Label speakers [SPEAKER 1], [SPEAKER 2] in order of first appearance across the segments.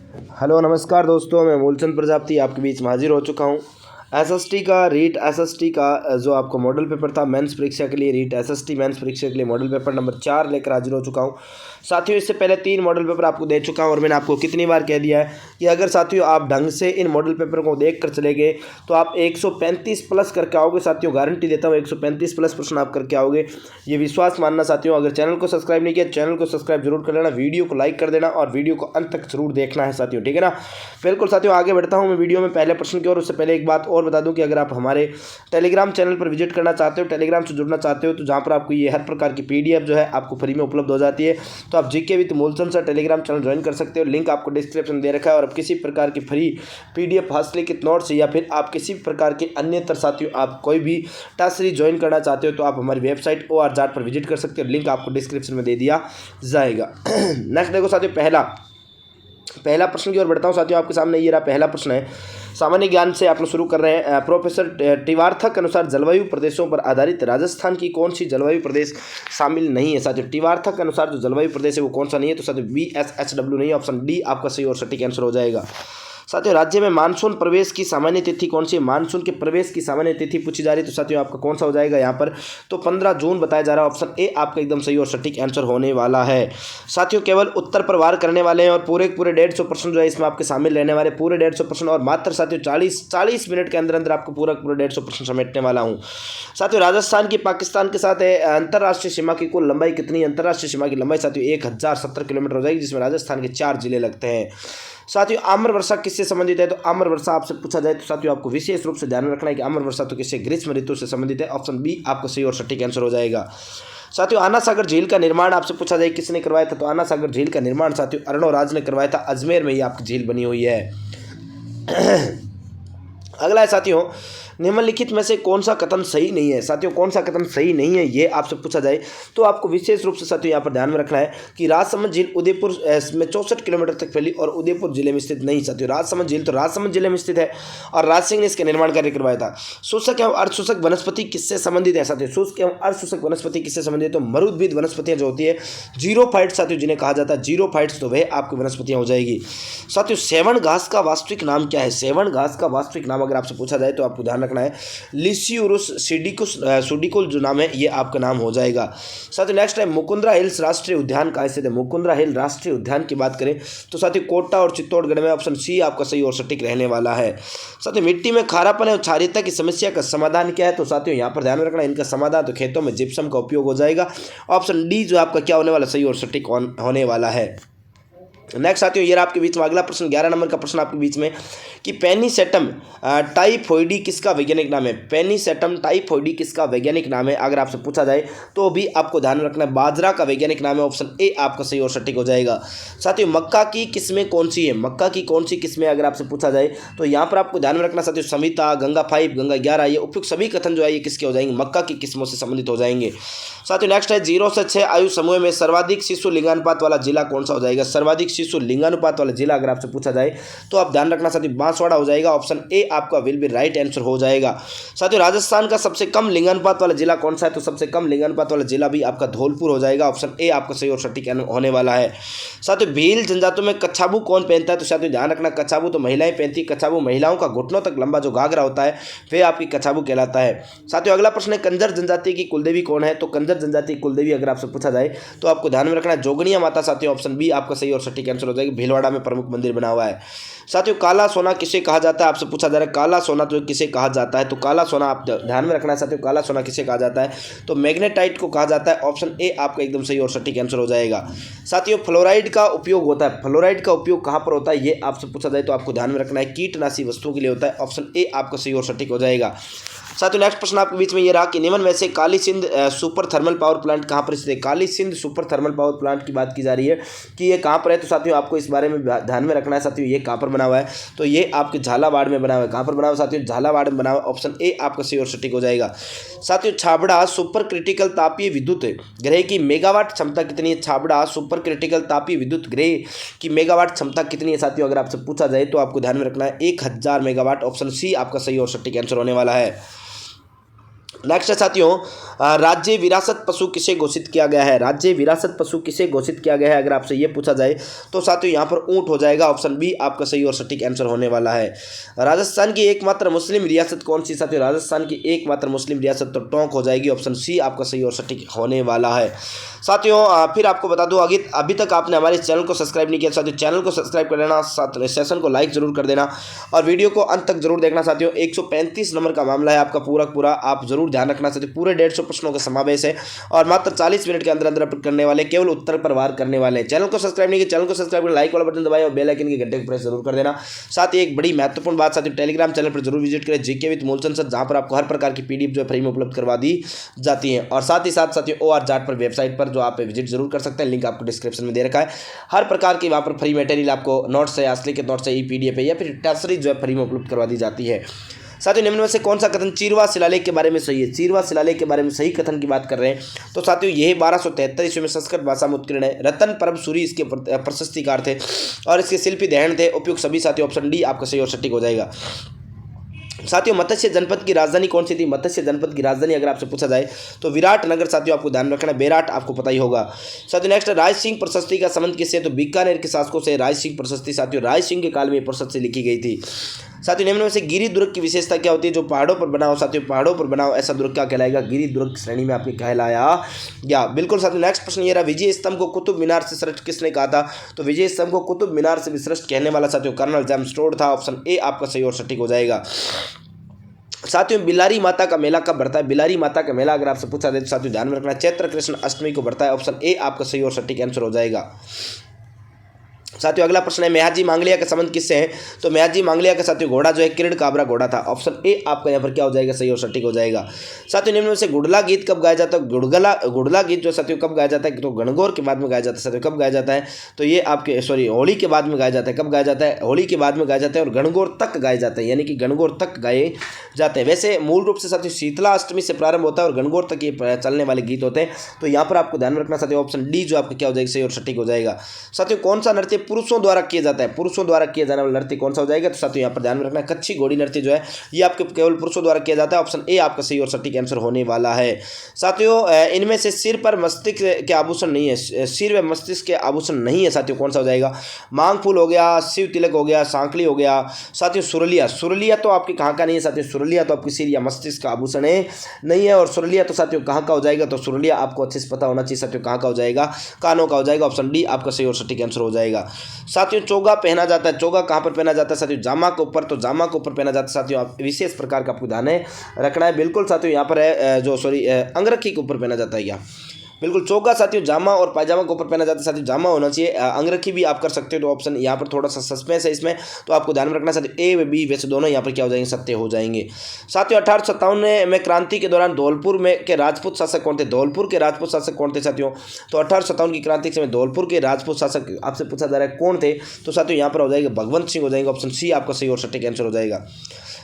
[SPEAKER 1] Hello नमस्कार दोस्तों, मैं मूलचंद प्रजापति आपके बीच में हाजिर हो चुका हूँ। एसएसटी का रीट एसएसटी का जो आपको मॉडल पेपर था मेंस परीक्षा के लिए, रीट एसएसटी मेंस परीक्षा के लिए मॉडल पेपर नंबर 4 लेकर हाजिर हो चुका हूँ। साथियों, इससे पहले 3 मॉडल पेपर आपको दे चुका हूँ और मैंने आपको कितनी बार कह दिया है कि अगर साथियों आप ढंग से इन मॉडल पेपर को देख कर चले गए तो आप 135 प्लस करके आओगे। साथियों गारंटी देता हूँ 135 प्लस प्रश्न आप करके आओगे, ये विश्वास मानना। साथियों अगर चैनल को सब्सक्राइब नहीं किया, चैनल को सब्सक्राइब जरूर कर लेना, वीडियो को लाइक कर देना और वीडियो को अंत तक जरूर देखना है साथियों, ठीक है ना। बिल्कुल साथियों, आगे बढ़ता हूँ मैं वीडियो में पहले प्रश्न की ओर। उससे पहले एक बात और बता दूं कि अगर आप हमारे टेलीग्राम चैनल पर विजिट करना चाहते हो, टेलीग्राम से जुड़ना चाहते हो, तो जहां पर आपको ये हर प्रकार की पीडीएफ जो है आपको फ्री में उपलब्ध हो जाती है। तो आप GK with Moolchand sir Telegram channel join कर सकते हो, लिंक आपको डिस्क्रिप्शन दे रखा है। और आप किसी प्रकार की फ्री पीडीएफ हस्तलिखित नोट्स या फिर आप किसी प्रकार के अन्य साथियों आप कोई भी टास्क सीरीज ज्वाइन करना चाहते हो तो आप हमारी वेबसाइट OR जाट पर विजिट कर सकते हो, लिंक आपको डिस्क्रिप्शन में दे दिया जाएगा। नेक्स्ट देखो साथियों, पहला प्रश्न की ओर बढ़ता हूँ। साथियों आपके सामने ये रहा पहला प्रश्न है, सामान्य ज्ञान से आप लोग शुरू कर रहे हैं। प्रोफेसर टिवार्थक के अनुसार जलवायु प्रदेशों पर आधारित राजस्थान की कौन सी जलवायु प्रदेश शामिल नहीं है। साथियों टिवार्थक के अनुसार जो जलवायु प्रदेश है वो कौन सा नहीं है, तो साथियों VSHW नहीं है, ऑप्शन डी आपका सही और सटीक आंसर हो जाएगा। साथियों राज्य में मानसून प्रवेश की सामान्य तिथि कौन सी है, मानसून के प्रवेश की सामान्य तिथि पूछी जा रही है, तो साथियों आपका कौन सा हो जाएगा यहाँ पर, तो 15 जून बताया जा रहा है, ऑप्शन ए आपका एकदम सही और सटीक आंसर होने वाला है। साथियों केवल उत्तर पर वार करने वाले हैं और पूरे 150 प्रश्न जो है इसमें आपके शामिल रहने वाले, पूरे 150 प्रश्न, और मात्र साथियों 40 मिनट के अंदर अंदर आपको पूरे 150 प्रश्न समेटने वाला हूँ। साथियों राजस्थान की पाकिस्तान के साथ अंतर्राष्ट्रीय सीमा की कुल लंबाई कितनी है, अंतर्राष्ट्रीय सीमा की लंबाई साथियों 1070 किलोमीटर हो जाएगी, जिसमें राजस्थान के 4 जिले लगते हैं। साथियों आम्र वर्षा किससे संबंधित है, तो आम्र वर्षा आपसे पूछा जाए तो साथियों आपको विशेष रूप से ध्यान में रखना है कि आम्र वर्षा तो किससे, ग्रीष्म ऋतु से संबंधित है, ऑप्शन बी आपका सही और सटीक आंसर हो जाएगा। साथियों आना सागर झील का निर्माण आपसे पूछा जाए किसने करवाया था, तो आना सागर झील का निर्माण साथियों अर्णोराज ने करवाया था, अजमेर में ही आपकी झील बनी हुई है। अगला है साथियों, निम्नलिखित में से कौन सा कथन सही नहीं है। साथियों कौन सा कथन सही नहीं है ये आपसे पूछा जाए तो आपको विशेष रूप से साथियों यहाँ पर ध्यान में रखना है कि राजसमंद झील उदयपुर में 64 किलोमीटर तक फैली और उदयपुर जिले में स्थित नहीं। साथियों राजसमंद झील तो राजसमंद जिले में स्थित है और राज सिंह ने इसका निर्माण कार्य करवाया था। शुष्क एवं अर्धशुष्क वनस्पति किससे संबंधित है। साथियों शुष्क एवं अर्धशुष्क वनस्पति किससे संबंधित है, तो मरुद्भिद वनस्पतियां जो होती है, जीरोफाइट्स साथियों जिन्हें कहा जाता है जीरोफाइट्स, तो वह आपकी वनस्पतियां हो जाएगी। साथियों सेवन घास का वास्तविक नाम क्या है, सेवन घास का वास्तविक नाम अगर आपसे पूछा जाए तो आपको ध्यान रखना है लिसियूरुस सुडिकुल जो नाम है ये आपका नाम हो जाएगा। साथियों नेक्स्ट है मुकुंदरा हिल्स राष्ट्रीय उद्यान कहाँ स्थित है। मुकुंदरा हिल राष्ट्रीय उद्यान की बात करें तो साथियों कोटा और चित्तौड़गढ़ में, ऑप्शन सी आपका सही और सटीक रहने वाला है। साथियों मिट्टी में खारापन और क्षारीयता की समस्या का समाधान क्या है, तो साथियों यहाँ पर ध्यान रखना इनका समाधान तो खेतों में जिप्सम का उपयोग हो जाएगा, ऑप्शन डी जो आपका क्या होने वाला, सही और सटीक होने वाला है। नेक्स्ट साथियों ये आपके बीच में अगला प्रश्न 11 नंबर का प्रश्न आपके बीच में कि पेनिसेटम टाइफोइडी किसका वैज्ञानिक नाम है। पेनिसेटम टाइफोइडी किसका वैज्ञानिक नाम है अगर आपसे पूछा जाए तो भी आपको ध्यान रखना है बाजरा का वैज्ञानिक नाम है, ऑप्शन ए आपका सही और सटीक हो जाएगा। साथियों मक्का की किस्में कौन सी है, मक्का की कौन सी किस्में अगर आपसे पूछा जाए तो यहाँ पर आपको ध्यान में रखना साथियों समिता, गंगा 5, गंगा 11, ये उपयुक्त सभी कथन जो है ये किसके हो जाएंगे, मक्का की किस्मों से संबंधित हो जाएंगे। साथियों नेक्स्ट है 0 से 6 आयु समूह में सर्वाधिक शिशु लिंगानुपात वाला जिला कौन सा हो जाएगा। सर्वाधिक शिशु लिंगानुपात वाला जिला अगर आपसे पूछा जाए तो आप ध्यान रखना साथियों बांसवाड़ा हो जाएगा, ऑप्शन ए आपका विल बी राइट आंसर हो जाएगा। साथियों राजस्थान का सबसे कम लिंगानुपात वाला जिला कौन सा है, तो सबसे कम लिंगानुपात वाला जिला भी आपका धौलपुर हो जाएगा, ऑप्शन ए आपका सही और सटीक होने वाला है। साथियों भील जनजातों में कच्छाबू कौन पहनता है, तो साथियों ध्यान रखना कच्छाबू तो महिलाएं पहनती, कच्छाबू महिलाओं का घुटनों तक लंबा जो घाघरा होता है वह आपकी कच्छाबू कहलाता है। साथियों अगला प्रश्न है कंजर जनजाति की कुलदेवी कौन है, तो कंजर जनजाति की कुलदेवी अगर आपसे पूछा जाए तो आपको ध्यान में रखना है जोगनिया माता, साथियों ऑप्शन बी आपका सही और सटीक आंसर हो जाएगा, भीलवाड़ा में प्रमुख मंदिर बना हुआ है। साथियों काला सोना किसे कहा जाता है, आपसे पूछा जा रहा है काला सोना तो किसे कहा जाता है, तो काला सोना आप ध्यान में रखना है साथियों काला सोना किसे कहा जाता है, तो मैग्नेटाइट को कहा जाता है, ऑप्शन ए आपका एकदम सही और सटीक आंसर हो जाएगा। साथियों फ्लोराइड का उपयोग होता है, फ्लोराइड का उपयोग कहाँ पर होता है ये आपसे पूछा जाए तो आपको ध्यान में रखना है कीटनाशी वस्तुओं के लिए होता है, ऑप्शन ए आपका सही और सटीक हो जाएगा। साथियों नेक्स्ट प्रश्न आपके बीच में ये रहा कि निम्न में से Kali Sindh super thermal power plant कहाँ पर स्थित है। Kali Sindh super thermal power plant की बात की जा रही है कि ये कहाँ पर है, तो साथियों आपको इस बारे में ध्यान में रखना है। साथियों ये कहाँ पर बना हुआ है, तो ये आपके झालावाड़ में बना हुआ है। कहाँ पर बना हुआ है साथियों, झालावाड़ में बना हुआ, ऑप्शन ए आपका सही और सटीक हो जाएगा। साथियों छाबड़ा सुपर क्रिटिकल तापीय विद्युत गृह की मेगावाट क्षमता कितनी है, छाबड़ा सुपर क्रिटिकल तापीय विद्युत गृह की मेगावाट क्षमता कितनी है साथियों अगर आपसे पूछा जाए तो आपको ध्यान में रखना है 1000 मेगावाट, ऑप्शन सी आपका सही और सटीक आंसर होने वाला है। नेक्स्ट है साथियों, राज्य विरासत पशु किसे घोषित किया गया है? राज्य विरासत पशु किसे घोषित किया गया है अगर आपसे ये पूछा जाए तो साथियों यहाँ पर ऊंट हो जाएगा। ऑप्शन बी आपका सही और सटीक आंसर होने वाला है। राजस्थान की एकमात्र मुस्लिम रियासत कौन सी? साथियों राजस्थान की एकमात्र मुस्लिम रियासत तो टोंक हो जाएगी। ऑप्शन सी आपका सही और सटीक होने वाला है। साथियों फिर आपको बता दूं, अभी तक आपने हमारे चैनल को सब्सक्राइब नहीं किया साथियों, चैनल को सब्सक्राइब कर लेना, साथ सेशन को लाइक जरूर कर देना और वीडियो को अंत तक जरूर देखना साथियों। 135 नंबर का मामला है आपका पूरा आप जरूर ध्यान रखना साथियों। पूरे 150 प्रश्नों का समावेश है और मात्र 40 मिनट के अंदर अंदर अपलोड करने वाले, केवल उत्तर पर वार करने वाले हैं। चैनल को सब्सक्राइब नहीं किया, चैनल को सब्सक्राइब कर लाइक वाला बटन दबाएं और बेल आइकन के घंटे को प्रेस जरूर कर देना। साथ ही एक बड़ी महत्वपूर्ण बात साथियों, टेलीग्राम चैनल पर जरूर विजिट करें, जीके विद मूलचंद सर, जहां पर आपको हर प्रकार की पीडीएफ जो है फ्री में उपलब्ध करवा दी जाती है। और साथ ही साथ साथियों OR जाट पर वेबसाइट पर जो आप विजिट जरूर कर सकते हैं, लिंक आपको डिस्क्रिप्शन में दे रखा है। हर प्रकार की वहाँ पर फ्री मटेरियल आपको नोट्स है, असली के नोट्स है, PDF है या फिर टेक्स्ट जो है फ्री में उपलब्ध करवा दी जाती है। साथियों निम्न में से कौन सा कथन चीरवा शिलालेख के बारे में सही है? चीरवा शिलालेख के बारे में सही कथन की बात कर रहे हैं तो साथियों यह 1273 ईस्वी में संस्कृत भाषा में उत्कीर्ण है। रतन परम सूरी इसके प्रशस्तिकार थे और इसके शिल्पी दहन थे। उपयुक्त सभी साथियों ऑप्शन डी आपका सही और सटीक हो जाएगा। साथियों मत्स्य जनपद की राजधानी कौन सी थी? मत्स्य जनपद की राजधानी अगर आपसे पूछा जाए तो विराट नगर साथियों आपको ध्यान रखना है, बेराट आपको पता ही होगा। साथियों नेक्स्ट राज सिंह प्रशस्ति का संबंध किससे? तो बीकानेर के शासकों से राज सिंह प्रशस्ति साथियों राज सिंह के काल में प्रशस्ति लिखी गई थी। साथियों निम्न में से गिरी दुर्ग की विशेषता क्या होती है? जो पहाड़ों पर बना हो साथियों, पहाड़ों पर बना हो ऐसा दुर्ग क्या कहलाएगा? गिरी दुर्ग श्रेणी में आपके कहलाया या बिल्कुल साथियों। नेक्स्ट प्रश्न ये रहा, विजय स्तंभ को कुतुब मीनार से श्रेष्ठ किसने कहा था? तो विजय स्तंभ को कुतुब मीनार से भी श्रेष्ठ कहने वाला साथियों कर्नल जेम्स टोड था। ऑप्शन ए आपका सही और सटीक हो जाएगा। साथियों बिलारी माता का मेला कब बढ़ता है? बिलारी माता का मेला अगर आपसे पूछा जाए तो साथियों ध्यान में रखना चैत्र कृष्ण अष्टमी को बढ़ता है। ऑप्शन ए आपका सही और सटीक आंसर हो जाएगा। साथियों अगला प्रश्न है, मेहाजी मांगलिया का संबंध किससे है? तो मेहाजी मांगलिया का साथियों घोड़ा जो है किरण काबरा घोड़ा था। ऑप्शन ए आपका यहाँ पर क्या हो जाएगा? सही और सटीक हो जाएगा। साथियों निम्न में से गुड़ला गीत कब गाया जाता है? गुड़ला गीत जो साथियों कब गाया जाता है? तो गणगौर के बाद में गाया जाता है साथियों। कब गाया जाता है? तो ये आपके होली के बाद में गाया जाता है। कब गाया जाता है? होली के बाद में गाया जाता है और गणगौर तक गाए जाते हैं, यानी कि गणगौर तक गाए जाते हैं। वैसे मूल रूप से साथियों शीतला अष्टमी से प्रारंभ होता है और गणगौर तक ये चलने वाले गीत होते हैं। तो यहाँ पर आपको ध्यान रखना साथियों ऑप्शन डी जो आपका क्या हो जाएगा? सही और सटीक हो जाएगा। साथियों कौन सा नृत्य पुरुषों द्वारा किया जाता है? पुरुषों द्वारा किया जाने वाला नृत्य कौन सा हो जाएगा? तो साथियों यहाँ पर ध्यान में रखना कच्छी घोड़ी नृत्य जो है ये आपके केवल पुरुषों द्वारा किया जाता है। ऑप्शन ए आपका सही और सटीक आंसर होने वाला है। साथियों इनमें से सिर पर मस्तिष्क के आभूषण नहीं है, सिर व मस्तिष्क के आभूषण नहीं है साथियों, कौन सा हो जाएगा? मांग फूल हो गया, शिव तिलक हो गया, सांकली हो गया। साथियों सुरलिया तो आपकी कहाँ का नहीं है साथियों? सुरलिया तो आपकी सिर या मस्तिष्क का आभूषण है नहीं है। और सुरलिया तो साथियों कहाँ का हो जाएगा? तो सुरलिया आपको अच्छे से पता होना चाहिए साथियों कहाँ का हो जाएगा? कानों का हो जाएगा। ऑप्शन डी आपका सही और सटीक आंसर हो जाएगा। साथियों चोगा पहना जाता है, चोगा कहाँ पर पहना जाता है साथियों? जामा के ऊपर, तो जामा के ऊपर पहना जाता है साथियों। आप विशेष प्रकार का आपको ध्यान रखना है। बिल्कुल साथियों यहाँ पर है अंगरखी के ऊपर पहना जाता है क्या? बिल्कुल चोगा साथियों जामा और पायजामा के ऊपर पहना जाता है साथियों, जामा होना चाहिए। अंगरखी भी आप कर सकते हो। तो ऑप्शन यहाँ पर थोड़ा सा सस्पेंस है इसमें, तो आपको ध्यान में रखना साथियों ए व बी वैसे दोनों यहाँ पर क्या हो जाएंगे? सत्य हो जाएंगे। साथियों 1857 में क्रांति के दौरान धौलपुर में के राजपूत शासक कौन थे? धौलपुर के राजपूत शासक कौन थे साथियों? तो 1857 की क्रांति के समय धौलपुर के राजपूत शासक आपसे पूछा जा रहा है कौन थे? तो साथियों यहाँ पर हो जाएगा भगवंत सिंह हो जाएगा। ऑप्शन सी आपका सही और सटीक आंसर हो जाएगा।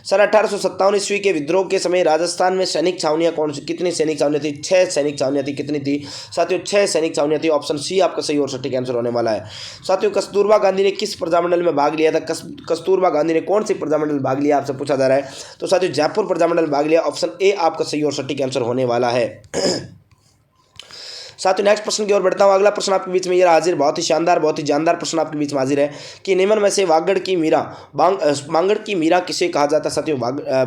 [SPEAKER 1] सर 1857 ईस्वी के विद्रोह के समय राजस्थान में सैनिक छावनियां कौन सी, कितनी सैनिक छावनियां थी? 6 सैनिक छावनियां थी। कितनी थी साथियों? 6 सैनिक छावनियां थी। ऑप्शन सी आपका सही और सटीक आंसर होने वाला है। साथियों कस्तूरबा गांधी ने किस प्रजामंडल में भाग लिया था? कस्तूरबा गांधी ने कौन सी प्रजामंडल भाग लिया आपसे पूछा जा रहा है? तो साथियों जयपुर प्रजामंडल भाग लिया। ऑप्शन ए आपका सही और सटीक आंसर होने वाला है। साथियों नेक्स्ट प्रश्न की ओर बढ़ता हूँ। अगला प्रश्न आपके बीच में ये हाजिर, बहुत ही शानदार बहुत ही जानदार प्रश्न आपके बीच में हाजिर है कि निम्न में से वागड़ की मीरा मांगड़ की मीरा किसे कहा जाता है? साथियों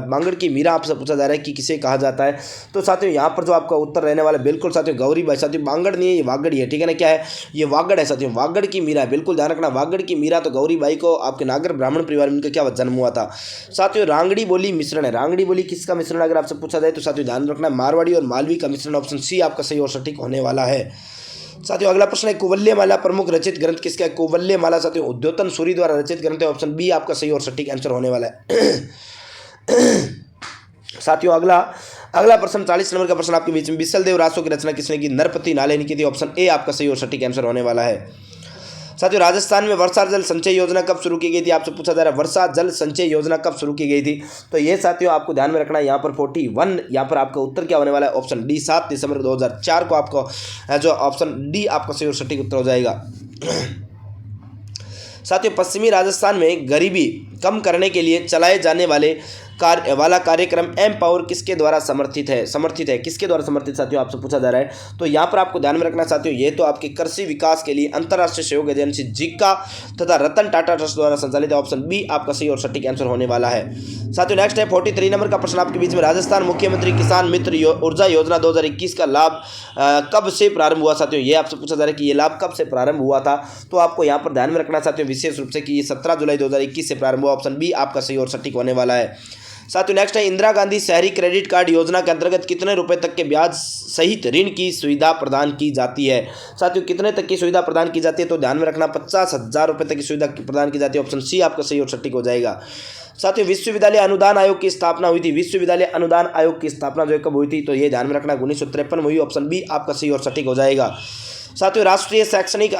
[SPEAKER 1] मांगड़ की मीरा आपसे पूछा जा रहा है कि किसे कहा जाता है? तो साथियों यहाँ पर जो आपका उत्तर रहने वाला बिल्कुल साथियों गौरी बाई। साथियों मांगड़ नहीं है, ये वागड़ ही है, ठीक है ना? क्या है? ये वागड़ है साथियों, वागड़ की मीरा है। बिल्कुल ध्यान रखना वागड़ की मीरा तो गौरी बाई को आपके नागर ब्राह्मण परिवार में उनका क्या जन्म हुआ था। साथियों रांगड़ी बोली मिश्रण है, रांगड़ी बोली किसका मिश्रण अगर आपसे पूछा जाए तो साथियों ध्यान रखना मारवाड़ी और मालवी का मिश्रण। ऑप्शन सी आपका सही और सटीक होने वाला है। साथियों अगला प्रश्न है कुवल्यमाला प्रमुख रचित ग्रंथ किसका है? कुवल्यमाला साथियों उद्योतन सूरी द्वारा रचित ग्रंथ है। ऑप्शन बी आपका सही और सटीक आंसर होने वाला है। साथियों अगला प्रश्न 40 नंबर का प्रश्न आपके बीच में, बिसल देव रासो की रचना किसने की? नरपति नाले ने की थी। ऑप्शन ए आपका सही और सटीक आंसर होने वाला है। साथियों राजस्थान में वर्षा जल संचय योजना कब शुरू की गई थी? आपसे पूछा जा रहा है वर्षा जल संचय योजना कब शुरू की गई थी? तो ये साथियों आपको ध्यान में रखना है यहाँ पर 41 यहाँ पर आपका उत्तर क्या होने वाला है? ऑप्शन डी 7 दिसंबर 2004 को आपको जो ऑप्शन डी आपका सही और सटीक उत्तर हो जाएगा। साथियों पश्चिमी राजस्थान में गरीबी कम करने के लिए चलाए जाने वाले वाला कार्यक्रम एम पावर किसके द्वारा समर्थित है किसके द्वारा समर्थित साथियों आपसे पूछा जा रहा है। तो यहाँ पर आपको ध्यान में रखना साथियों, ये तो आपके कृषि विकास के लिए अंतर्राष्ट्रीय सहयोग एजेंसी जिका तथा रतन टाटा ट्रस्ट द्वारा संचालित है। ऑप्शन बी आपका सही और सटीक आंसर होने वाला है। साथियों नेक्स्ट है 43 नंबर का प्रश्न आपके बीच में, राजस्थान मुख्यमंत्री किसान मित्र ऊर्जा योजना 2021 का लाभ कब से प्रारंभ हुआ। साथियों ये आपसे पूछा जा रहा है कि ये लाभ कब से प्रारंभ हुआ था। तो आपको यहाँ पर ध्यान में रखना साथियों विशेष रूप से कि ये 17 जुलाई 2021 से प्रारंभ हुआ। ऑप्शन बी आपका सही और सटीक होने वाला है। साथियों नेक्स्ट है इंदिरा गांधी शहरी क्रेडिट कार्ड योजना के अंतर्गत कितने रुपए तक के ब्याज सहित ऋण की सुविधा प्रदान की जाती है। साथियों कितने तक की सुविधा प्रदान की जाती है, तो ध्यान में रखना 50,000 रुपये तक की सुविधा प्रदान की जाती है। ऑप्शन सी आपका सही और सटीक हो जाएगा। साथियों विश्वविद्यालय अनुदान आयोग की स्थापना हुई थी, विश्वविद्यालय अनुदान आयोग की स्थापना जो कब हुई थी, तो ये ध्यान में रखना 1953 में हुई। ऑप्शन बी आपका सही और सटीक हो जाएगा। साथियों राष्ट्रीय शैक्षिक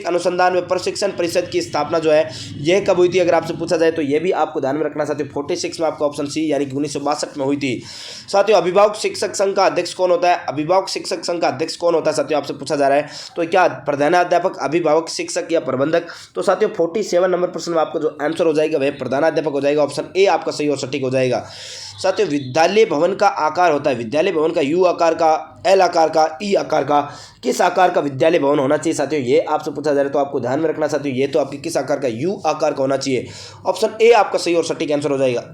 [SPEAKER 1] अनुसंधान व प्रशिक्षण परिषद की स्थापना जो है यह कब हुई थी, अगर आपसे पूछा जाए तो यह भी आपको ध्यान में रखना साथियों 46 में आपका ऑप्शन सी यानी कि 1962 में हुई थी। साथियों अभिभावक शिक्षक संघ का अध्यक्ष कौन होता है, अभिभावक शिक्षक संघ का अध्यक्ष कौन होता है साथियों आपसे पूछा जा रहा है। तो क्या प्रधानाध्यापक, अभिभावक शिक्षक या प्रबंधक। तो साथियों 47 नंबर प्रश्न में आपका जो आंसर हो जाएगा वह प्रधानाध्यापक हो जाएगा। ऑप्शन ए आपका सही और सटीक हो जाएगा। साथियों विद्यालय भवन का आकार होता है, विद्यालय भवन का यू आकार का, एल आकार का, ई आकार का, किस आकार का विद्यालय भवन होना चाहिए। साथियों ये आपसे पूछा जा रहा है तो आपको ध्यान में रखना साथियों ये तो आपकी किस आकार का, यू आकार का होना चाहिए। ऑप्शन ए आपका सही और सटीक आंसर हो जाएगा।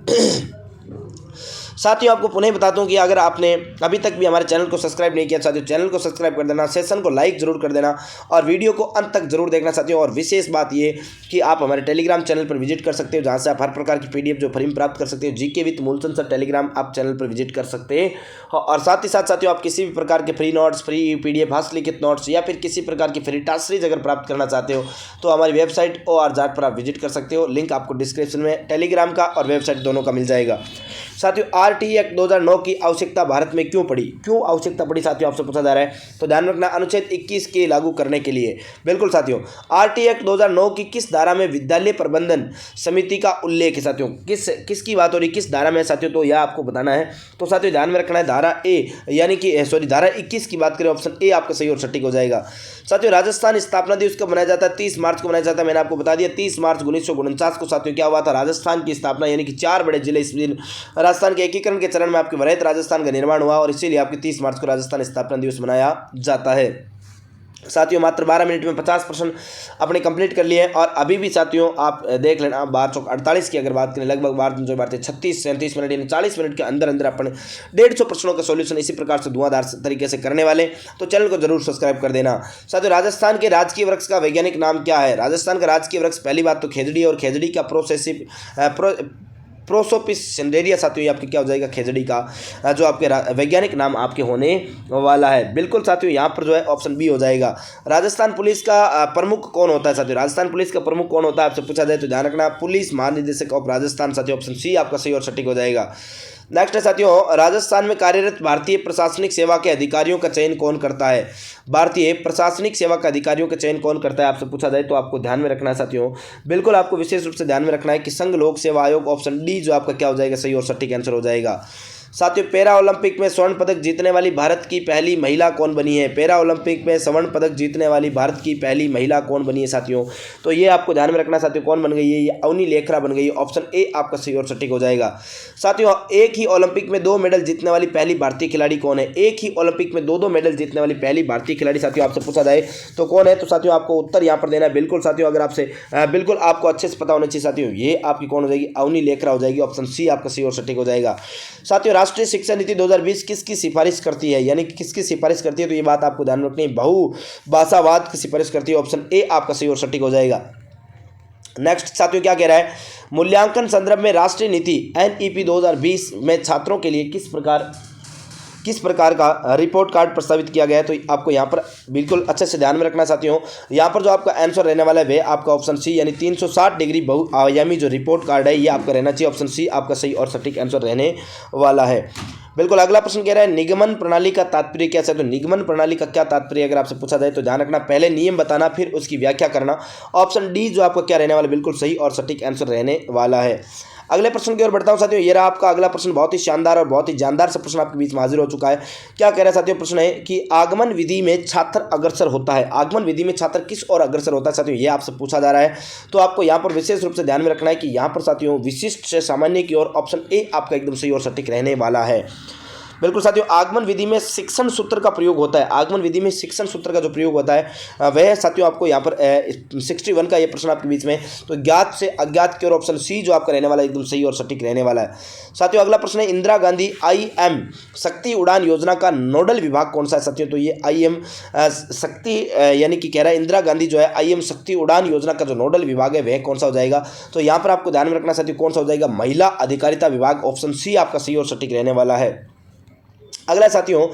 [SPEAKER 1] साथियों आपको पुनः बताता हूं कि अगर आपने अभी तक भी हमारे चैनल को सब्सक्राइब नहीं किया साथियों चैनल को सब्सक्राइब कर देना, सेशन को लाइक जरूर कर देना और वीडियो को अंत तक जरूर देखना साथियों। और विशेष बात ये कि आप हमारे टेलीग्राम चैनल पर विजिट कर सकते हो, जहां से आप हर प्रकार की पीडीएफ जो फ्री में प्राप्त कर सकते हो। GK with Moolchand sir Telegram आप चैनल पर विजिट कर सकते हैं। और साथ ही साथ साथियों आप किसी भी प्रकार के फ्री नोट्स, फ्री पीडीएफ, हस्तलिखित नोट्स या फिर किसी प्रकार की फ्री टास्क सीरीज अगर प्राप्त करना चाहते हो तो हमारी वेबसाइट OR जाट पर आप विजिट कर सकते हो। लिंक आपको डिस्क्रिप्शन में टेलीग्राम का और वेबसाइट दोनों का मिल जाएगा। साथियों RTE एक्ट 2009 की आवश्यकता भारत में क्यों पड़ी, क्यों आवश्यकता पड़ी साथियों आपसे पूछा जा रहा है। तो ध्यान रखना अनुच्छेद 21 के लागू करने के लिए। बिल्कुल साथियों RTE एक्ट 2009 की किस धारा में विद्यालय प्रबंधन समिति का उल्लेख है। साथियों किसकी बात हो रही, किस धारा में साथियों, तो यह आपको बताना है। तो साथियों ध्यान में रखना है धारा ए यानी कि धारा 21 की बात करें। ऑप्शन ए आपका सही और सटीक हो जाएगा। साथियों राजस्थान स्थापना दिवस कब मनाया जाता है, 30 मार्च को मनाया जाता है। मैंने आपको बता दिया 30 मार्च 1949 को साथियों क्या हुआ था, राजस्थान की स्थापना यानी कि 4 बड़े जिले इस दिन राजस्थान के एकीकरण के चरण में आपके वृहत राजस्थान का निर्माण हुआ और इसीलिए आपके 30 मार्च को राजस्थान स्थापना दिवस मनाया जाता है। साथियों मात्र 12 मिनट में 50 प्रश्न अपने कंप्लीट कर लिए हैं और अभी भी साथियों आप देख लेना 12:48 की अगर बात करें लगभग 36-37 मिनट यानी 40 मिनट के अंदर अंदर अपने 150 प्रश्नों का सॉल्यूशन इसी प्रकार से धुआंधार तरीके से करने वाले, तो चैनल को जरूर सब्सक्राइब कर देना। साथियों राजस्थान के राजकीय वृक्ष का वैज्ञानिक नाम क्या है। राजस्थान का राजकीय वृक्ष पहली बात तो खेजड़ी और खेजड़ी का प्रोसोपिस सिंडेरिया साथियों ये आपके क्या हो जाएगा, खेजड़ी का जो आपके वैज्ञानिक नाम आपके होने वाला है। बिल्कुल साथियों यहाँ पर जो है ऑप्शन बी हो जाएगा। राजस्थान पुलिस का प्रमुख कौन होता है साथियों, राजस्थान पुलिस का प्रमुख कौन होता है आपसे पूछा जाए तो ध्यान रखना पुलिस महानिदेशक ऑफ राजस्थान साथियों। ऑप्शन सी आपका सही और सटीक हो जाएगा। नेक्स्ट है साथियों राजस्थान में कार्यरत भारतीय प्रशासनिक सेवा के अधिकारियों का चयन कौन करता है। भारतीय प्रशासनिक सेवा के अधिकारियों का चयन कौन करता है आपसे पूछा जाए तो आपको ध्यान में रखना है साथियों, बिल्कुल आपको विशेष रूप से ध्यान में रखना है कि संघ लोक सेवा आयोग। ऑप्शन डी जो आपका क्या हो जाएगा, सही और सटीक आंसर हो जाएगा। साथियों पैरा ओलंपिक में स्वर्ण पदक जीतने वाली भारत की पहली महिला कौन बनी है। पैरा ओलंपिक में स्वर्ण पदक जीतने वाली भारत की पहली महिला कौन बनी है साथियों, तो ये आपको ध्यान में रखना साथियों कौन बन गई है, ये अवनी लेखरा बन गई है। ऑप्शन ए आपका सही और सटीक हो जाएगा। साथियों एक ही ओलंपिक में 2 मेडल जीतने वाली पहली भारतीय खिलाड़ी कौन है। एक ही ओलंपिक में 2 मेडल जीतने वाली पहली भारतीय खिलाड़ी साथियों आपसे पूछा जाए तो कौन है। तो साथियों आपको उत्तर यहाँ पर देना है। बिल्कुल साथियों अगर आपसे बिल्कुल आपको अच्छे से पता होना चाहिए साथियों, ये आपकी कौन हो जाएगी, अवनी लेखरा हो जाएगी। ऑप्शन सी आपका सही और सटीक हो जाएगा। साथियों राष्ट्रीय शिक्षा नीति 2020 किसकी सिफारिश करती है, यानी कि किसकी सिफारिश करती है, तो ये बात आपको ध्यान रखनी है, बहुभाषावाद की सिफारिश करती है। ऑप्शन ए आपका सही और सटीक हो जाएगा। नेक्स्ट साथियों क्या कह रहा है, मूल्यांकन संदर्भ में राष्ट्रीय नीति NEP 2020 में छात्रों के लिए किस प्रकार का रिपोर्ट कार्ड प्रस्तावित किया गया है। तो आपको यहाँ पर बिल्कुल अच्छे से ध्यान में रखना साथियों, यहाँ पर जो आपका आंसर रहने वाला है वह आपका ऑप्शन सी यानी 360 डिग्री बहुआयामी जो रिपोर्ट कार्ड है ये आपका रहना चाहिए। ऑप्शन सी आपका सही और सटीक आंसर रहने वाला है। बिल्कुल अगला प्रश्न कह रहा है निगमन प्रणाली का तात्पर्य क्या है। तो निगमन प्रणाली का क्या तात्पर्य अगर आपसे पूछा जाए तो ध्यान रखना पहले नियम बताना फिर उसकी व्याख्या करना। ऑप्शन डी जो आपका क्या रहने वाला, बिल्कुल सही और सटीक आंसर रहने वाला है। अगले प्रश्न की ओर बढ़ता हूं साथियों। ये रहा आपका अगला प्रश्न, बहुत ही शानदार और बहुत ही जानदार सा प्रश्न आपके बीच में हाजिर हो चुका है। क्या कह रहा है साथियों? प्रश्न है कि आगमन विधि में छात्र अग्रसर होता है। आगमन विधि में छात्र किस ओर अग्रसर होता है साथियों, ये आपसे पूछा जा रहा है। तो आपको यहाँ पर विशेष रूप से ध्यान में रखना है कि यहाँ पर साथियों विशिष्ट से सामान्य की ओर ऑप्शन ए आपका एकदम सही और सटीक रहने वाला है। बिल्कुल साथियों, आगमन विधि में शिक्षण सूत्र का प्रयोग होता है। आगमन विधि में शिक्षण सूत्र का जो प्रयोग होता है वह साथियों आपको यहाँ पर 61 का ये प्रश्न आपके बीच में, तो ज्ञात से अज्ञात की ओर ऑप्शन सी जो आपका रहने वाला है एकदम सही और सटीक रहने वाला है। साथियों अगला प्रश्न है, इंदिरा गांधी IM शक्ति उड़ान योजना का नोडल विभाग कौन सा है साथियों? तो ये IM शक्ति यानी कि कह रहा है इंदिरा गांधी जो है IM शक्ति उड़ान योजना का जो नोडल विभाग है वह कौन सा हो जाएगा? तो यहाँ पर आपको ध्यान में रखना साथियों कौन सा हो जाएगा? महिला अधिकारिता विभाग, ऑप्शन सी आपका सही और सटीक रहने वाला है। अगला साथियों,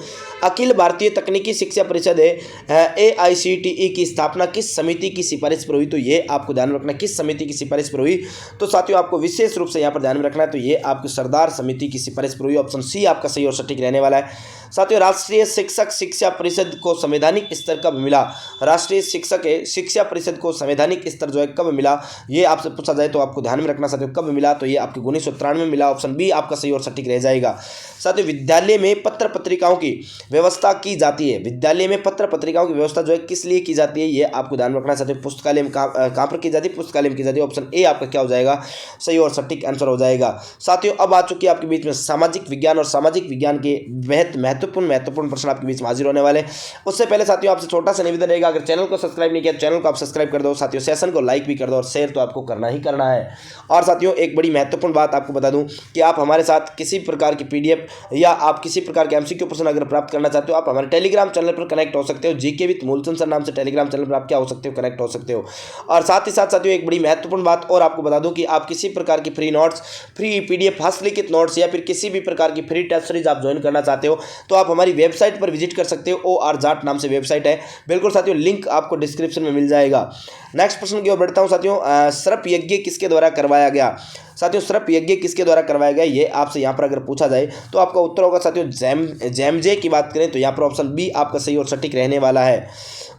[SPEAKER 1] अखिल भारतीय तकनीकी शिक्षा परिषद है AICTE की स्थापना किस समिति की सिफारिश पर हुई? तो ये आपको ध्यान में रखना किस समिति की सिफारिश पर हुई? तो साथियों आपको विशेष रूप से यहाँ पर ध्यान में रखना है, तो ये आपकी सरदार समिति की सिफारिश पर हुई, ऑप्शन सी आपका सही और सटीक रहने वाला है। साथियों राष्ट्रीय शिक्षक शिक्षा परिषद को संवैधानिक स्तर कब मिला? राष्ट्रीय शिक्षक शिक्षा परिषद को संवैधानिक स्तर जो है कब मिला, ये आपसे पूछा जाए तो आपको ध्यान में रखना साथियों कब मिला? तो ये आपके 1993 में मिला, ऑप्शन बी आपका सही और सटीक रह जाएगा। साथियों विद्यालय में पत्र पत्रिकाओं की व्यवस्था की जाती है। विद्यालय में पत्र पत्रिकाओं की व्यवस्था जो है किस लिए की जाती है, ये आपको ध्यान में रखना साथियों। पुस्तकालय में कहाँ पर की जाती है? पुस्तकालय में की जाती है, ऑप्शन ए आपका क्या हो जाएगा? सही और सटीक आंसर हो जाएगा। साथियों अब आ चुकी है आपके बीच में सामाजिक विज्ञान, और सामाजिक विज्ञान के बेहद महत्वपूर्ण प्रश्न आपके बीच में हाजिर होने वाले। उससे पहले साथियों आपसे छोटा सा निवेदन रहेगा, अगर चैनल को सब्सक्राइब नहीं किया तो चैनल को आप सब्सक्राइब कर दो। साथियों सेशन को लाइक भी कर दो और शेयर तो आपको करना ही करना है। और साथियों एक बड़ी महत्वपूर्ण बात आपको बता दूं कि आप हमारे साथ किसी प्रकार की PDF या आप किसी प्रकार के MCQ प्रश्न अगर प्राप्त करना चाहते हो, आप हमारे टेलीग्राम चैनल पर कनेक्ट हो सकते हो। जीके विद मूलचंद सर नाम से टेलीग्राम चैनल पर आप क्या हो सकते हो? कनेक्ट हो सकते हो। और साथ ही साथ साथियों एक बड़ी महत्वपूर्ण बात और आपको बता दूं कि आप किसी प्रकार की फ्री नोट्स, फ्री PDF हस्तलिखित नोट्स या फिर किसी भी प्रकार की फ्री टेस्ट सीरीज आप ज्वाइन करना चाहते हो तो आप हमारी वेबसाइट पर विजिट कर सकते हो। OR जाट नाम से वेबसाइट है, बिल्कुल साथियों लिंक आपको डिस्क्रिप्शन में मिल जाएगा। नेक्स्ट प्रश्न की ओर बढ़ता हूं साथियों। सर्प यज्ञ किसके द्वारा करवाया गया? साथियों सर्प यज्ञ किसके द्वारा करवाया गया, ये आपसे यहाँ पर अगर पूछा जाए तो आपका उत्तर होगा साथियों जैमजे की बात करें तो यहाँ पर ऑप्शन बी आपका सही और सटीक रहने वाला है।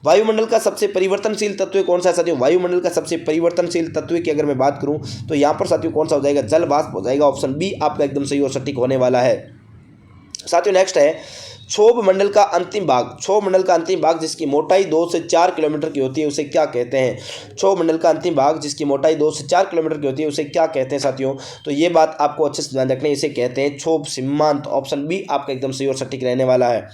[SPEAKER 1] वायुमंडल का सबसे परिवर्तनशील तत्व कौन सा है साथियों? वायुमंडल का सबसे परिवर्तनशील तत्व की अगर मैं बात करूं तो यहाँ पर साथियों कौन सा हो जाएगा? जल वाष्प हो जाएगा, ऑप्शन बी आपका एकदम सही और सटीक होने वाला है। साथियों नेक्स्ट है क्षोभ मंडल का अंतिम भाग। क्षोभ मंडल का अंतिम भाग जिसकी मोटाई 2 से 4 किलोमीटर की होती है उसे क्या कहते हैं? क्षोभ मंडल का अंतिम भाग जिसकी मोटाई 2 से 4 किलोमीटर की होती है उसे क्या कहते हैं साथियों? तो ये बात आपको अच्छे से ध्यान रखनी है, इसे कहते हैं क्षोभ सीमांत, ऑप्शन बी आपका एकदम सही और सटीक रहने वाला है।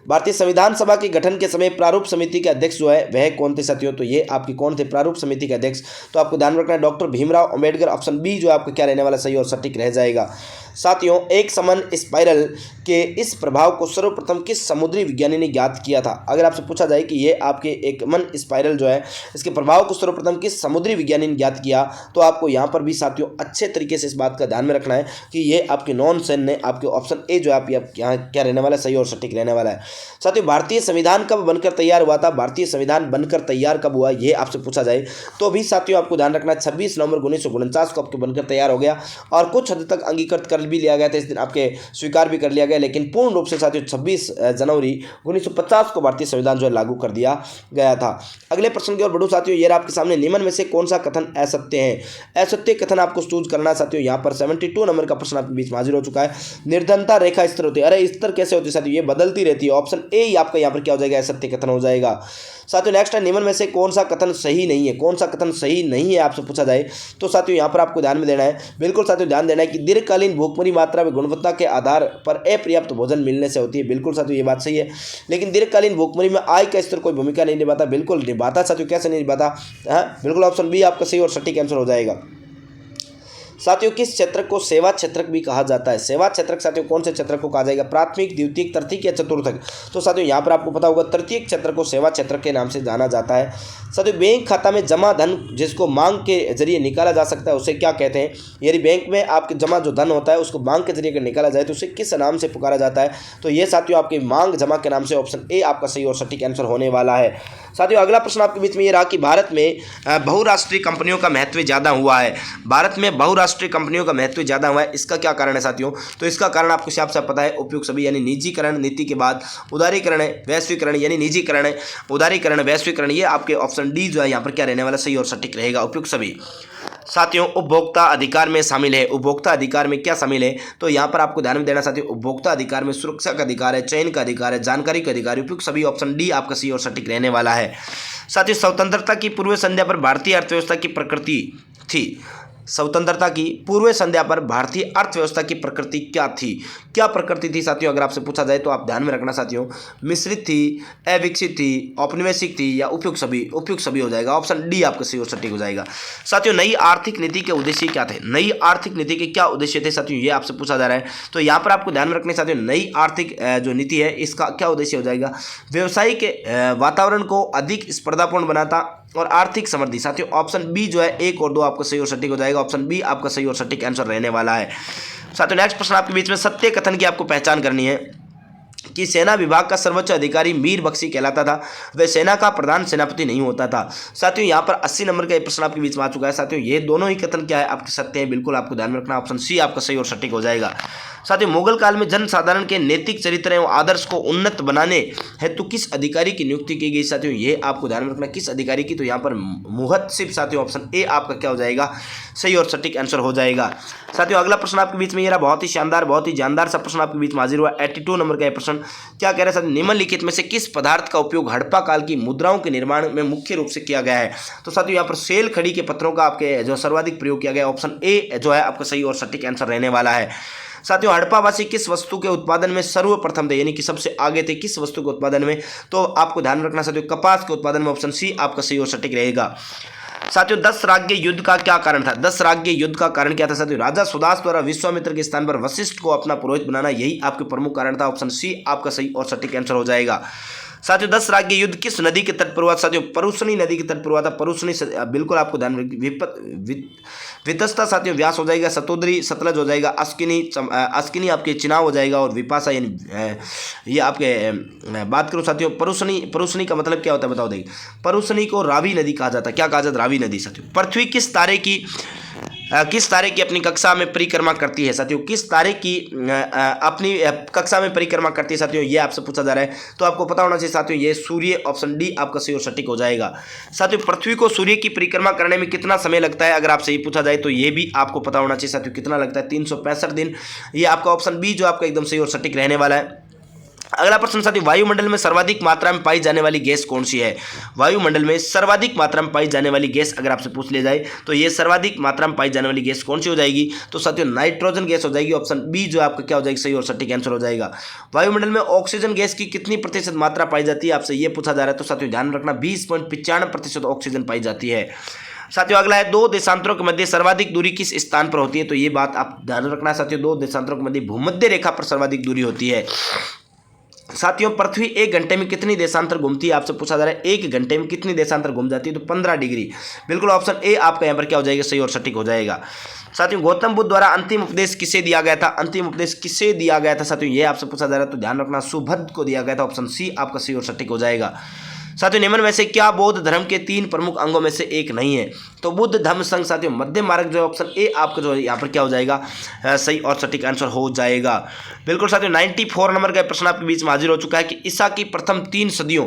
[SPEAKER 1] भारतीय संविधान सभा के गठन के समय प्रारूप समिति के अध्यक्ष जो है वह कौन थे साथियों? तो ये आपकी कौन थे प्रारूप समिति के अध्यक्ष? तो आपको ध्यान रखना है doctor Bhimrao Ambedkar, option B जो आपका क्या रहने वाला सही और सटीक रह जाएगा। साथियों एक समान स्पाइरल के इस प्रभाव को सर्वप्रथम किस समुद्री विज्ञानी ने ज्ञात किया था? अगर आपसे पूछा जाए कि ये आपके एक मन स्पाइरल जो है इसके प्रभाव को सर्वप्रथम किस समुद्री विज्ञानी ने ज्ञात किया, तो आपको यहाँ पर भी साथियों अच्छे तरीके से इस बात का ध्यान में रखना है कि ये आपके नॉन सेन ने आपके ऑप्शन ए जो है आप यहाँ क्या रहने वाला है? सही और सटीक रहने वाला है। साथियों भारतीय संविधान कब बनकर तैयार हुआ था? भारतीय संविधान बनकर तैयार कब हुआ, ये आपसे पूछा जाए तो भी साथियों आपको ध्यान रखना है 26 नवंबर 1949 को आपके बनकर तैयार हो गया, और कुछ हद तक अंगीकृत कर भी लिया गया था, इस दिन आपके स्वीकार भी कर लिया गया, लेकिन पूर्ण रूप से साथियों 26 जनवरी 1950 को भारतीय संविधान जो है लागू कर दिया गया था। अगले प्रश्न की ओर बढ़ूं साथियों। ये आपके सामने निम्न में से कौन सा कथन असत्य है? असत्य कथन आपको चूज करना है साथियों। यहाँ पर 72 नंबर का प्रश्न आपके बीच में हाजिर हो चुका है। निर्धनता रेखा स्तर होती है, अरे स्तर कैसे होती है साथियों? ये बदलती रहती है, ऑप्शन ए आपका यहाँ पर क्या हो जाएगा? असत्य कथन हो जाएगा। साथियों नेक्स्ट है निम्न में से कौन सा कथन सही नहीं है? कौन सा कथन सही नहीं है आपसे पूछा जाए तो साथियों यहाँ पर आपको ध्यान में देना है, बिल्कुल साथियों ध्यान देना है कि दीर्घकालीन भूखमरी मात्रा व गुणवत्ता के आधार पर अपर्याप्त भोजन मिलने से होती है। बिल्कुल साथियों ये बात सही है, लेकिन दीर्घकालीन भूखमरी में आय का स्तर कोई भूमिका नहीं निभाता। बिल्कुल निभाता साथियों, कैसे नहीं निभाता? हाँ बिल्कुल ऑप्शन बी आपका सही और सटीक आंसर हो जाएगा। साथियों किस क्षेत्र को सेवा क्षेत्रक भी कहा जाता है? सेवा क्षेत्रक साथियों कौन से क्षेत्र को कहा जाएगा? प्राथमिक, द्वितीयक, तृतीयक या चतुर्थक? तो साथियों यहाँ पर आपको पता होगा तृतीयक क्षेत्र को सेवा क्षेत्र के नाम से जाना जाता है। साथियों बैंक खाता में जमा धन जिसको मांग के जरिए निकाला जा सकता है उसे क्या कहते हैं? यदि बैंक में आपके जमा जो धन होता है उसको मांग के जरिए अगर निकाला जाए तो उसे किस नाम से पुकारा जाता है? तो ये साथियों आपकी मांग जमा के नाम से, ऑप्शन ए आपका सही और सटीक आंसर होने वाला है। साथियों अगला प्रश्न आपके बीच में ये रहा कि भारत में बहुराष्ट्रीय कंपनियों का महत्व ज़्यादा हुआ है। भारत में बहुराष्ट्रीय कंपनियों का महत्व ज़्यादा हुआ है, इसका क्या कारण है साथियों? तो इसका कारण आपको हिसाब से पता है, उपयुक्त सभी यानी निजीकरण नीति के बाद उदारीकरण वैश्वीकरण, यानी निजीकरण उदारीकरण वैश्वीकरण, ये आपके ऑप्शन डी जो है यहाँ पर क्या रहने वाला? सही और सटीक रहेगा, उपयुक्त सभी। साथियों उपभोक्ता अधिकार में शामिल है। उपभोक्ता अधिकार में क्या शामिल है, तो यहाँ पर आपको ध्यान में देना साथियों, उपभोक्ता अधिकार में सुरक्षा का अधिकार है, चयन का अधिकार है, जानकारी का अधिकार, उपयुक्त सभी। ऑप्शन डी आपका सही और सटीक रहने वाला है। साथियों स्वतंत्रता की पूर्व संध्या पर भारतीय अर्थव्यवस्था की प्रकृति थी। स्वतंत्रता की पूर्व संध्या पर भारतीय अर्थव्यवस्था की प्रकृति क्या थी, क्या प्रकृति थी साथियों, अगर आपसे पूछा जाए तो आप ध्यान में रखना साथियों, मिश्रित थी, अविकसित थी, औपनिवेशिक थी या उपयुक्त सभी। उपयुक्त सभी हो जाएगा, ऑप्शन डी आपका सही और सटीक हो जाएगा। साथियों नई आर्थिक नीति के उद्देश्य क्या थे, नई आर्थिक नीति के क्या उद्देश्य थे साथियों, ये आपसे पूछा जा रहा है। तो यहाँ पर आपको ध्यान में रखने साथियों, नई आर्थिक जो नीति है इसका क्या उद्देश्य हो जाएगा, व्यवसायिक वातावरण को अधिक स्पर्धापूर्ण बनाता और आर्थिक समृद्धि। साथियों ऑप्शन बी जो है 1 और 2 आपका सही और सटीक हो जाएगा, ऑप्शन बी आपका सही और सटीक आंसर रहने वाला है। साथियों नेक्स्ट प्रश्न आपके बीच में, सत्य कथन की आपको पहचान करनी है कि सेना विभाग का सर्वोच्च अधिकारी मीर बख्शी कहलाता था, वह सेना का प्रधान सेनापति नहीं होता था। साथियों यहाँ पर 80 नंबर का ये प्रश्न आपके बीच में आ चुका है। साथियों ये दोनों ही कथन क्या है, आपके सत्य है, बिल्कुल आपको ध्यान में रखना, ऑप्शन सी आपका सही और सटीक हो जाएगा। साथियों मुगल काल में जनसाधारण के नैतिक चरित्र एवं आदर्श को उन्नत बनाने हेतु किस अधिकारी की नियुक्ति की गई, साथियों ये आपको ध्यान में रखना, किस अधिकारी की, तो यहाँ पर मुहत्सिब। साथियों ऑप्शन ए आपका क्या हो जाएगा, सही और सटीक आंसर हो जाएगा। साथियों अगला प्रश्न आपके बीच में ये रहा, बहुत ही शानदार, बहुत ही जानदार सा प्रश्न आपके बीच में हाजिर हुआ। 82 नंबर का यह प्रश्न क्या कह रहा है साथियों, निम्नलिखित में से किस पदार्थ का उपयोग हड़प्पा काल की मुद्राओं के निर्माण में मुख्य रूप से किया गया है। तो साथियों यहाँ पर सेल खड़ी के पत्थरों का आपके जो सर्वाधिक प्रयोग किया गया, ऑप्शन ए जो है आपका सही और सटीक आंसर रहने वाला है। साथियों हड़प्पावासी किस वस्तु के उत्पादन में सर्वप्रथम थे, यानी कि सबसे आगे थे किस वस्तु के उत्पादन में, तो आपको ध्यान रखना साथियों, कपास के उत्पादन में, ऑप्शन सी आपका सही और सटीक रहेगा। साथियों 10 राज्य युद्ध का क्या कारण था, 10 राज्य युद्ध का कारण क्या था साथियों, राजा सुदास द्वारा विश्वामित्र के स्थान पर वशिष्ठ को अपना पुरोहित बनाना, यही आपके प्रमुख कारण था, ऑप्शन सी आपका सही और सटीक आंसर हो जाएगा। साथियों 10 राज्य युद्ध किस नदी के तट पर हुआ, साथियों परुशनी नदी के तट पर हुआ था, परुशनी बिल्कुल आपको ध्यान वितस्ता साथियों व्यास हो जाएगा, सतोदरी सतलज हो जाएगा, अस्किनी आपके चिनाव हो जाएगा, और विपाशा यानी ये आपके बात करो साथियों, परुशनी का मतलब क्या होता है बताओ देखिए, परुशनी को रावी नदी कहा जाता है, क्या कहा जाता है, रावी नदी। साथियों पृथ्वी किस तारे की अपनी कक्षा में परिक्रमा करती है, साथियों किस तारे की अपनी कक्षा में परिक्रमा करती है, साथियों ये आपसे पूछा जा रहा है, तो आपको पता होना चाहिए साथियों ये सूर्य, ऑप्शन डी आपका सही और सटीक हो जाएगा। साथियों पृथ्वी को सूर्य की परिक्रमा करने में कितना समय लगता है, अगर आपसे ये पूछा जाए तो ये भी आपको पता होना चाहिए साथियों, कितना लगता है, 365 दिन, ये आपका ऑप्शन बी जो आपका एकदम सही और सटीक रहने वाला है। अगला प्रश्न साथियों, वायुमंडल में सर्वाधिक मात्रा में पाई जाने वाली गैस कौन सी है, वायुमंडल में सर्वाधिक मात्रा में पाई जाने वाली गैस अगर आपसे पूछ लिया जाए तो ये सर्वाधिक मात्रा में पाई जाने वाली गैस कौन सी हो जाएगी, तो साथियों नाइट्रोजन गैस हो जाएगी, ऑप्शन बी जो आपका क्या हो जाएगी, सही और सटीक आंसर हो जाएगा। वायुमंडल में ऑक्सीजन गैस की कितनी प्रतिशत मात्रा पाई जाती है, आपसे ये पूछा जा रहा है, तो साथियों ध्यान रखना 20.95% ऑक्सीजन पाई जाती है। साथियों अगला है, 2 देशांतरों के मध्य सर्वाधिक दूरी किस स्थान पर होती है, तो ये बात आप ध्यान रखना साथियों, 2 देशांतरों के मध्य भूमध्य रेखा पर सर्वाधिक दूरी होती है। साथियों पृथ्वी 1 घंटे में कितनी देशांतर घूमती है, आपसे पूछा जा रहा है 1 घंटे में कितनी देशांतर घूम जाती है, तो 15 डिग्री, बिल्कुल ऑप्शन ए आपका यहाँ पर क्या हो जाएगा, सही और सटीक हो जाएगा। साथियों गौतम बुद्ध द्वारा अंतिम उपदेश किसे दिया गया था, अंतिम उपदेश किसे दिया गया था साथियों, ये आपसे पूछा जा रहा है, तो ध्यान रखना सुभद्र को दिया गया था, ऑप्शन सी आपका सही और सटीक हो जाएगा। साथियों निम्न में से क्या बौद्ध धर्म के 3 प्रमुख अंगों में से एक नहीं है, तो बुद्ध धर्म संघ साथियों मध्य मार्ग जो है, ऑप्शन ए आपका जो है यहाँ पर क्या हो जाएगा, सही और सटीक आंसर हो जाएगा। बिल्कुल साथियों 94 नंबर का प्रश्न आपके बीच में हाजिर हो चुका है कि ईसा की प्रथम 3 सदियों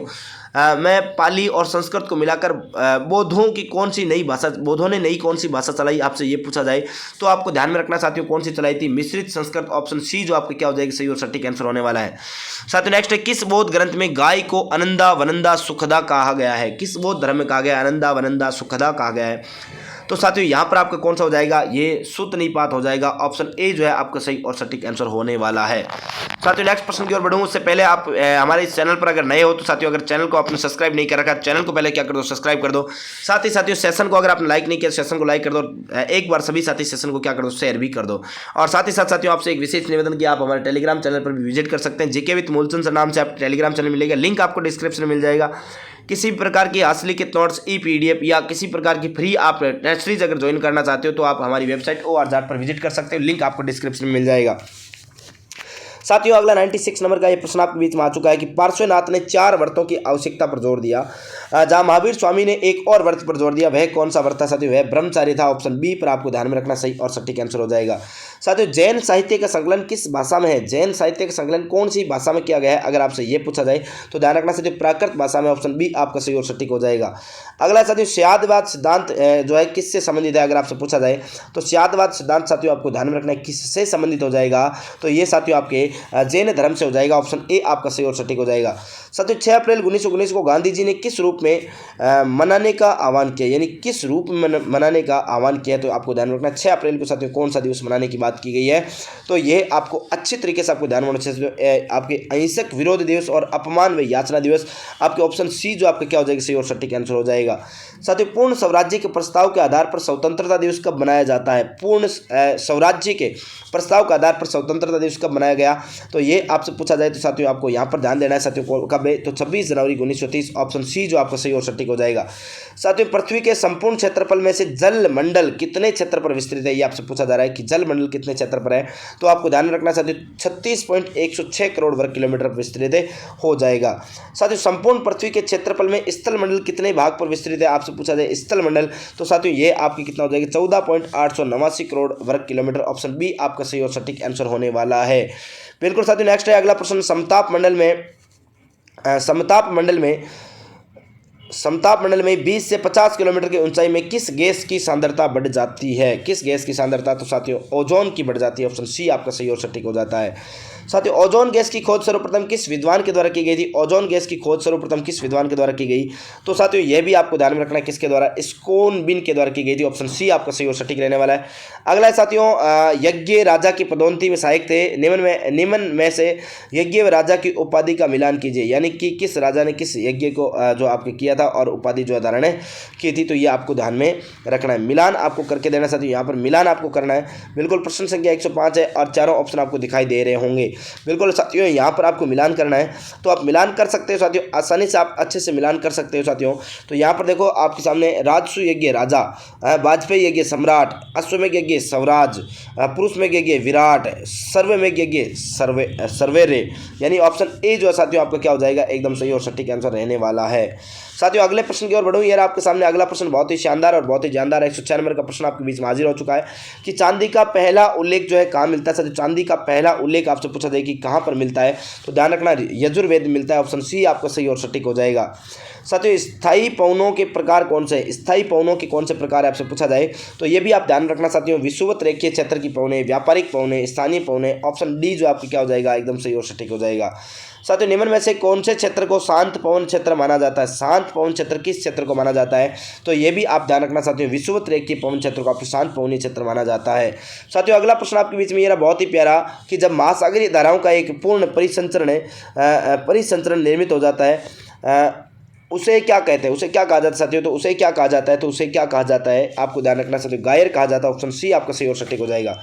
[SPEAKER 1] में पाली और संस्कृत को मिलाकर बौद्धों ने नई कौन सी भाषा चलाई, आपसे ये पूछा जाए तो आपको ध्यान में रखना साथियों कौन सी चलाई थी, मिश्रित संस्कृत, ऑप्शन सी जो आपका क्या हो जाएगा, सही और सटीक आंसर होने वाला है। साथियों नेक्स्ट है, किस बौद्ध ग्रंथ में गाय को अनंदा वनंदा सुखदा कहा गया है, किस बौद्ध धर्म में कहा गया अनंदा वनंदा सुखदा कहा गया है, तो साथियों यहाँ पर आपका कौन सा हो जाएगा, ये सुत निपात हो जाएगा, ऑप्शन ए जो है आपका सही और सटीक आंसर होने वाला है। साथियों नेक्स्ट प्रश्न की ओर बढ़ूँ उससे पहले आप हमारे इस चैनल पर अगर नए हो तो साथियों अगर चैनल को आपने सब्सक्राइब नहीं कर रखा, चैनल को पहले क्या कर दो, सब्सक्राइब कर दो। साथ ही साथियों सेशन को अगर आपने लाइक नहीं किया, सेशन को लाइक कर दो, एक बार सभी साथी सेशन को क्या कर दो, शेयर भी कर दो। और साथ ही साथ साथियों आपसे एक विशेष निवेदन कि आप हमारे टेलीग्राम चैनल पर भी विजिट कर सकते हैं, जीके विद मूलचंद सर नाम से आप टेलीग्राम चैनल मिलेगा, लिंक आपको डिस्क्रिप्शन में मिल जाएगा। किसी भी प्रकार की हासिल के नोट्स, ई-पीडीएफ या किसी प्रकार की फ्री आप टेस्ट सीरीज अगर ज्वाइन करना चाहते हो तो आप हमारी वेबसाइट ORZ पर विजिट कर सकते हो, लिंक आपको डिस्क्रिप्शन में मिल जाएगा। साथियों अगला 96 नंबर का ये प्रश्न आपके बीच में आ चुका है कि पार्श्वनाथ ने 4 व्रतों की आवश्यकता पर जोर दिया, जहां महावीर स्वामी ने एक और व्रत पर जोर दिया, वह कौन सा व्रत था साथियों, वह ब्रह्मचार्य था, ऑप्शन बी पर आपको ध्यान में रखना, सही और सटीक आंसर हो जाएगा। साथियों जैन साहित्य का संकलन किस भाषा में है, जैन साहित्य का संकलन कौन सी भाषा में किया गया है, अगर आपसे ये पूछा जाए तो ध्यान रखना साथियों प्राकृत भाषा में, ऑप्शन बी आपका सही और सटीक हो जाएगा। अगला साथियों स्यादवाद सिद्धांत जो है किससे संबंधित है, अगर आपसे पूछा जाए तो स्यादवाद सिद्धांत साथियों आपको ध्यान में रखना है किससे संबंधित हो जाएगा, तो ये साथियों आपके जैन धर्म से हो जाएगा। ऑप्शन ए आपका सही और सटीक हो जाएगा। साथियों 6 अप्रैल 1919 को गांधी जी ने किस रूप में मनाने का आह्वान किया, यानी किस रूप में मनाने का आह्वान किया, तो आपको ध्यान में रखना है 6 अप्रैल को साथियों कौन सा दिवस मनाने की बात की गई है, तो ये आपको अच्छी तरीके से आपको ध्यान में रखना चाहिए। आपके अहिंसक विरोध दिवस और अपमान व याचना दिवस, आपके ऑप्शन सी जो आपका क्या हो जाएगा, सही और सटीक आंसर हो जाएगा। साथियों पूर्ण स्वराज्य के प्रस्ताव के आधार पर स्वतंत्रता दिवस कब मनाया जाता है, पूर्ण स्वराज्य के प्रस्ताव के आधार पर स्वतंत्रता दिवस कब मनाया गया, तो ये आपसे पूछा जाए तो साथियों आपको यहाँ पर ध्यान देना है साथियों कब है, तो 26 जनवरी 1930, ऑप्शन सी जो आपका सही और सटीक हो जाएगा। साथियों पृथ्वी के संपूर्ण क्षेत्रफल में से जल मंडल कितने क्षेत्र पर विस्तृत है, ये आपसे पूछा जा रहा है कि जल मंडल कितने क्षेत्र पर है, तो आपको ध्यान में रखना साथियों 36.106 करोड़ वर्ग किलोमीटर विस्तृत हो जाएगा। साथियों संपूर्ण पृथ्वी के क्षेत्रफल में स्थल मंडल कितने भाग पर विस्तृत है, आपसे पूछा जाए स्थल मंडल, तो साथियों ये आपकी कितना हो जाएगा 14.889 करोड़ वर्ग किलोमीटर, ऑप्शन बी आपका सही और सटीक आंसर होने वाला है। बिल्कुल साथियों नेक्स्ट है अगला प्रश्न, समताप मंडल में 20 से 50 किलोमीटर की ऊंचाई में किस गैस की सांद्रता बढ़ जाती है, किस गैस की सांद्रता, तो साथियों ओजोन की बढ़ जाती है, ऑप्शन सी आपका सही और सटीक हो जाता है। साथियों ओजोन गैस की खोज सर्वप्रथम किस विद्वान के द्वारा की गई थी, ओजोन गैस की खोज सर्वप्रथम किस विद्वान के द्वारा की गई, तो साथियों यह भी आपको ध्यान में रखना है किसके द्वारा, स्कोनबिन के द्वारा की गई थी, ऑप्शन सी आपका सही और सटीक रहने वाला है। अगला है साथियों यज्ञ राजा की पदोन्नति में सहायक थे, निम्न में से यज्ञ व राजा की उपाधि का मिलान कीजिए, यानी कि किस राजा ने किस यज्ञ को जो आपके किया था और उपाधि जो धारण की थी, तो ये आपको ध्यान में रखना है, मिलान आपको करके देना साथियों, यहाँ पर मिलान आपको करना है। बिल्कुल प्रश्न संख्या 105 है और चारों ऑप्शन आपको दिखाई दे रहे होंगे। बिल्कुल साथियों यहाँ पर आपको मिलान करना है, तो आप मिलान कर सकते हो साथियों, आसानी से आप अच्छे से मिलान कर सकते हो साथियों। तो यहाँ पर देखो आपके सामने राजसु यज्ञ राजा, वाजपेयी यज्ञ सम्राट, अश्वमेघ यज्ञ स्वराज, पुरुषमेघ यज्ञ विराट, सर्वमेघ यज्ञ सर्वेरे, यानी ऑप्शन ए जो है साथियों आपका क्या हो जाएगा, एकदम सही और सटीक आंसर रहने वाला है। साथियों अगले प्रश्न की ओर बढ़ूं, यार आपके सामने अगला प्रश्न बहुत ही शानदार और बहुत ही जानदार है। 106 नंबर का प्रश्न आपके बीच में हाजिर हो चुका है कि चांदी का पहला उल्लेख जो है कहाँ मिलता है। साथियों चांदी का पहला उल्लेख आपसे पूछा जाए कि कहाँ पर मिलता है, तो ध्यान रखना यजुर्वेद मिलता है, ऑप्शन सी आपका सही और सटीक हो जाएगा। साथियों स्थायी पवनों के प्रकार कौन से, स्थायी पवनों के कौन से प्रकार आपसे पूछा जाए, तो ये भी आप ध्यान रखना साथियों, विषुवत रेखीय क्षेत्र की पवनें, व्यापारिक पवनें, स्थानीय पवनें, ऑप्शन डी जो आपकी क्या हो जाएगा, एकदम सही और सटीक हो जाएगा। साथियों निम्न में से कौन से क्षेत्र को शांत पवन क्षेत्र माना जाता है, शांत पवन क्षेत्र किस क्षेत्र को माना जाता है, तो ये भी आप ध्यान रखना साथियों, विषुवत रेखीय पवन क्षेत्र को आपको शांत पवनीय क्षेत्र माना जाता है। साथियों अगला प्रश्न आपके बीच में ये रहा बहुत ही प्यारा कि जब महासागरीय धाराओं का एक पूर्ण परिसंचरण निर्मित हो जाता है उसे क्या कहते हैं, उसे क्या कहा जाता है साथियों, तो उसे क्या कहा जाता है, तो उसे क्या कहा जाता है, आपको ध्यान रखना साथियों, गायर कहा जाता है, ऑप्शन सी आपका सही और सटीक हो जाएगा।